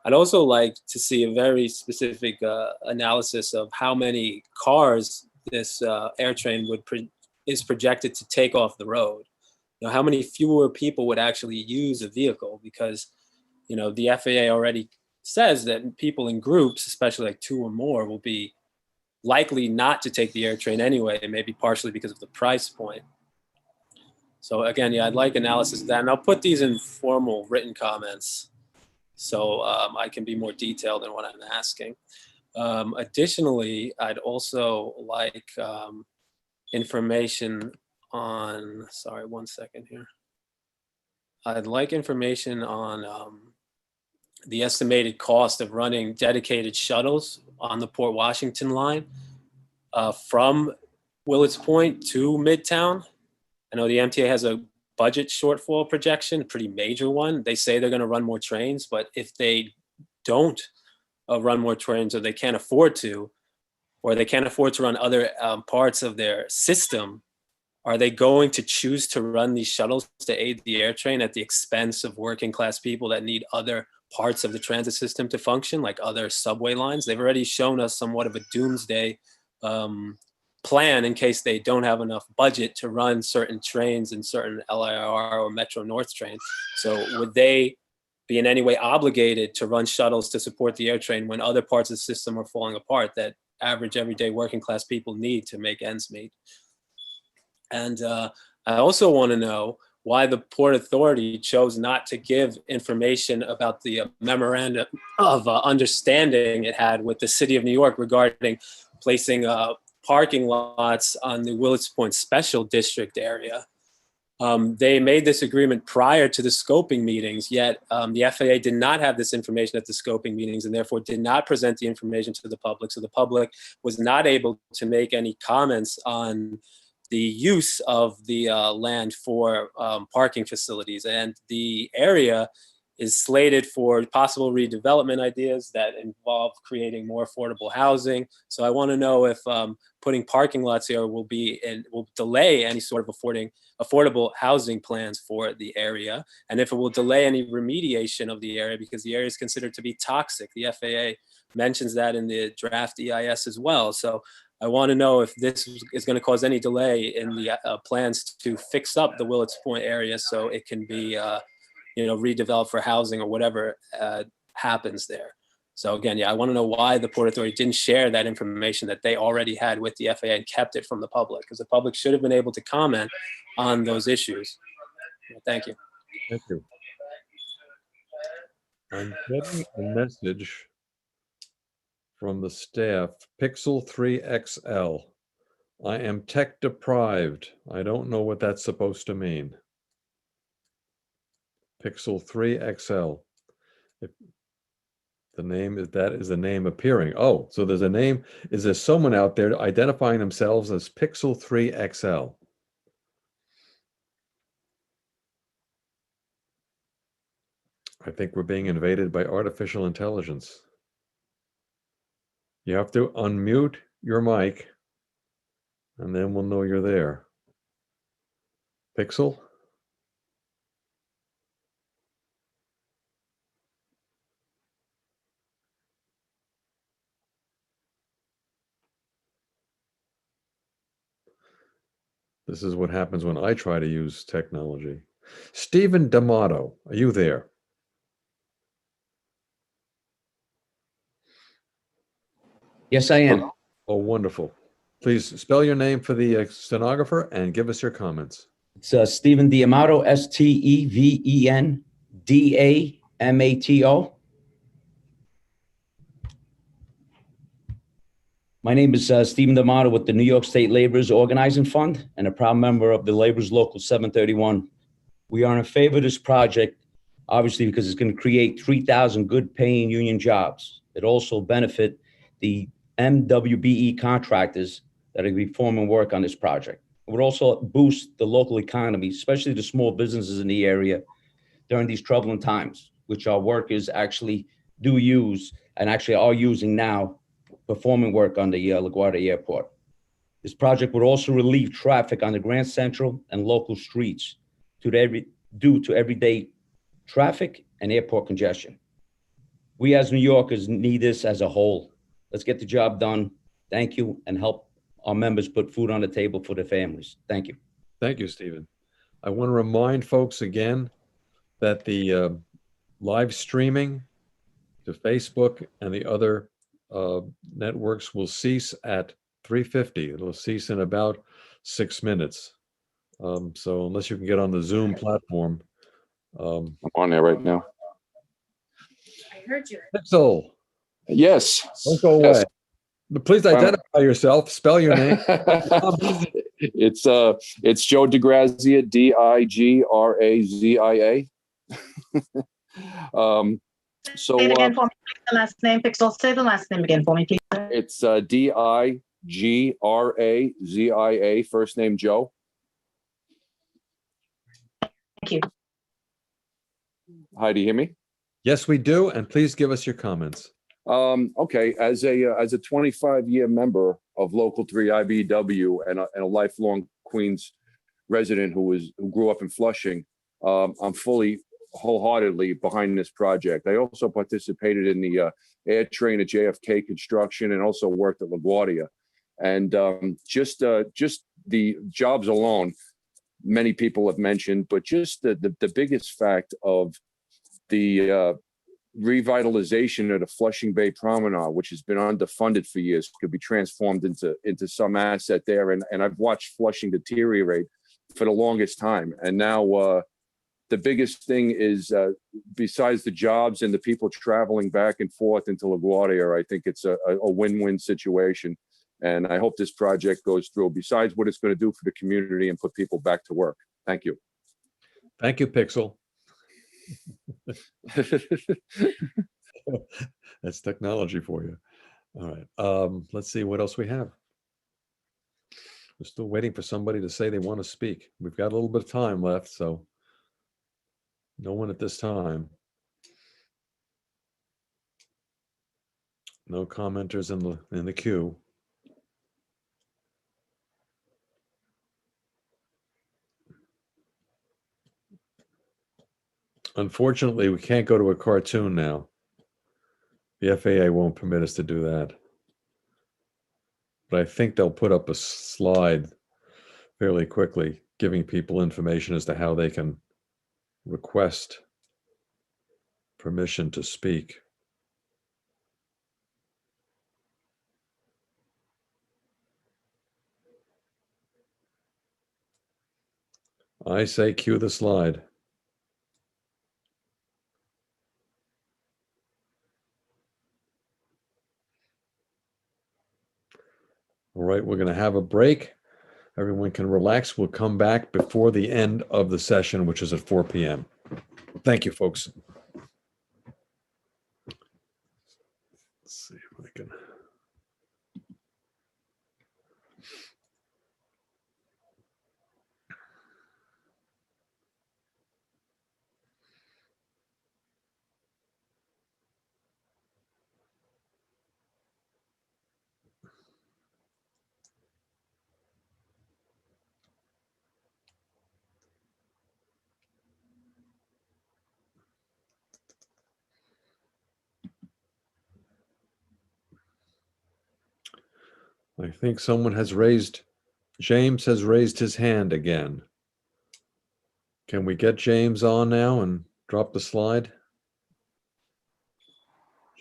I'd also like to see a very specific analysis of how many cars this air train is projected to take off the road. How many fewer people would actually use a vehicle, because the FAA already says that people in groups, especially like 2 or more, will be likely not to take the air train anyway, and maybe partially because of the price point. So again, yeah, I'd like analysis of that, and I'll put these in formal written comments so I can be more detailed in what I'm asking. Additionally, I'd also like information on, sorry, one second here. I'd like information on the estimated cost of running dedicated shuttles on the Port Washington line from Willets Point to Midtown. I know the MTA has a budget shortfall projection, a pretty major one. They say they're going to run more trains, but if they don't run more trains, or they can't afford to, or they can't afford to run other parts of their system, are they going to choose to run these shuttles to aid the air train at the expense of working class people that need other parts of the transit system to function, like other subway lines? They've already shown us somewhat of a doomsday plan in case they don't have enough budget to run certain trains and certain LIRR or Metro North trains. So would they be in any way obligated to run shuttles to support the air train when other parts of the system are falling apart that average everyday working class people need to make ends meet? And I also want to know why the Port Authority chose not to give information about the memorandum of understanding it had with the City of New York regarding placing parking lots on the Willets Point Special District area. They made this agreement prior to the scoping meetings, yet the FAA did not have this information at the scoping meetings and therefore did not present the information to the public. So the public was not able to make any comments on the use of the land for parking facilities. And the area is slated for possible redevelopment ideas that involve creating more affordable housing. So I want to know if putting parking lots here will delay any sort of affordable housing plans for the area, and if it will delay any remediation of the area because the area is considered to be toxic. The FAA mentions that in the draft EIS as well. So I want to know if this is going to cause any delay in the plans to fix up the Willets Point area so it can be redeveloped for housing or whatever happens there. So again, yeah, I want to know why the Port Authority didn't share that information that they already had with the FAA and kept it from the public, because the public should have been able to comment on those issues. Thank you. Thank you. I'm getting a message from the staff, Pixel 3 XL. I am tech deprived. I don't know what that's supposed to mean. Pixel 3 XL. If the name is, that is the name appearing. Oh, so there's a name. Is there someone out there identifying themselves as Pixel 3 XL? I think we're being invaded by artificial intelligence. You have to unmute your mic, and then we'll know you're there. Pixel? This is what happens when I try to use technology. Stephen D'Amato, are you there? Yes, I am. Oh, wonderful. Please spell your name for the stenographer and give us your comments. It's Stephen D'Amato, STEVENDAMATO. My name is Stephen D'Amato with the New York State Laborers Organizing Fund and a proud member of the Laborers Local 731. We are in favor of this project, obviously, because it's going to create 3,000 good paying union jobs. It also benefit the MWBE contractors that are going to be performing work on this project. It would also boost the local economy, especially the small businesses in the area during these troubling times, which our workers actually do use and actually are using now, performing work on the LaGuardia Airport. This project would also relieve traffic on the Grand Central and local streets due to everyday traffic and airport congestion. We as New Yorkers need this as a whole. Let's get the job done. Thank you, and help our members put food on the table for their families. Thank you. Thank you, Stephen. I want to remind folks again that the live streaming to Facebook and the other networks will cease at 3:50. It'll cease in about 6 minutes. So unless you can get on the Zoom platform. I'm on there right now. I heard you. Pixel, Yes. don't go away. Yes. But please identify yourself, spell your name. It's Joe DeGrazia, DIGRAZIA. So Say it again for me, please, the last name, Pixel. Say the last name again for me, please. it's DIGRAZIA, first name Joe. Thank you. Hi, do you hear me? Yes, we do. And please give us your comments. Okay, as a 25-year member of Local 3 IBW and a lifelong Queens resident who grew up in Flushing, I'm fully, wholeheartedly behind this project. I also participated in the air train at JFK construction and also worked at LaGuardia. And just the jobs alone, many people have mentioned, but just the biggest fact of the revitalization of the Flushing Bay Promenade, which has been underfunded for years, could be transformed into some asset there. And I've watched Flushing deteriorate for the longest time. And now the biggest thing is, besides the jobs and the people traveling back and forth into LaGuardia, I think it's a win-win situation. And I hope this project goes through, besides what it's going to do for the community and put people back to work. Thank you. Thank you, Pixel. That's technology for you. All right. Let's see what else we have. We're still waiting for somebody to say they want to speak. We've got a little bit of time left, so no one at this time. No commenters in the queue. Unfortunately, we can't go to a cartoon now. The FAA won't permit us to do that. But I think they'll put up a slide fairly quickly, giving people information as to how they can request permission to speak. I say cue the slide. All right, we're going to have a break. Everyone can relax. We'll come back before the end of the session, which is at 4 p.m. Thank you, folks. Let's see if I can. I think someone has raised, James has raised his hand again. Can we get James on now and drop the slide?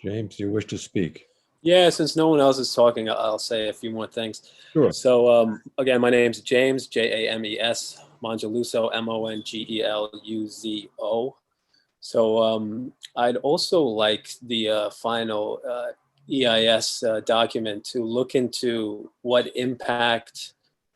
James, do you wish to speak? Yeah, since no one else is talking, I'll say a few more things. Sure. So again, my name's James, James, Mongeluzo, Mongeluzo. So I'd also like the final EIS document to look into what impact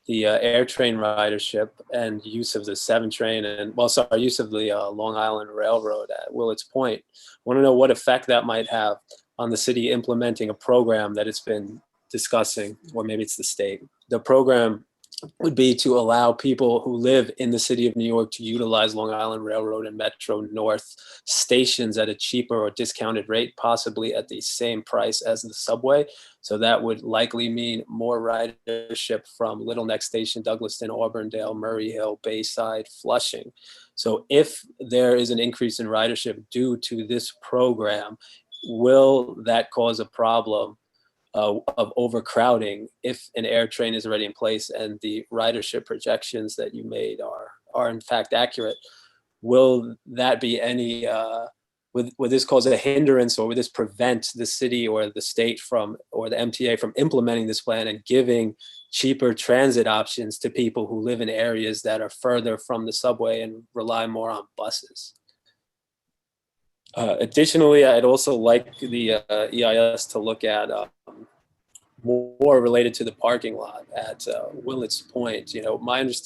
the air train ridership and use of the 7 train and, use of the Long Island Railroad at Willets Point. I want to know what effect that might have on the city implementing a program that it's been discussing, or maybe it's the state. The program would be to allow people who live in the city of New York to utilize Long Island Railroad and Metro North stations at a cheaper or discounted rate, possibly at the same price as the subway. So that would likely mean more ridership from Little Neck Station, Douglaston, Auburndale, Murray Hill, Bayside, Flushing. So if there is an increase in ridership due to this program, will that cause a problem of overcrowding if an air train is already in place and the ridership projections that you made are in fact accurate? Will that be any would this cause a hindrance, or would this prevent the city or the state from, or the MTA from implementing this plan and giving cheaper transit options to people who live in areas that are further from the subway and rely more on buses? Additionally, I'd also like the EIS to look at more related to the parking lot at Willets Point. You know, my understanding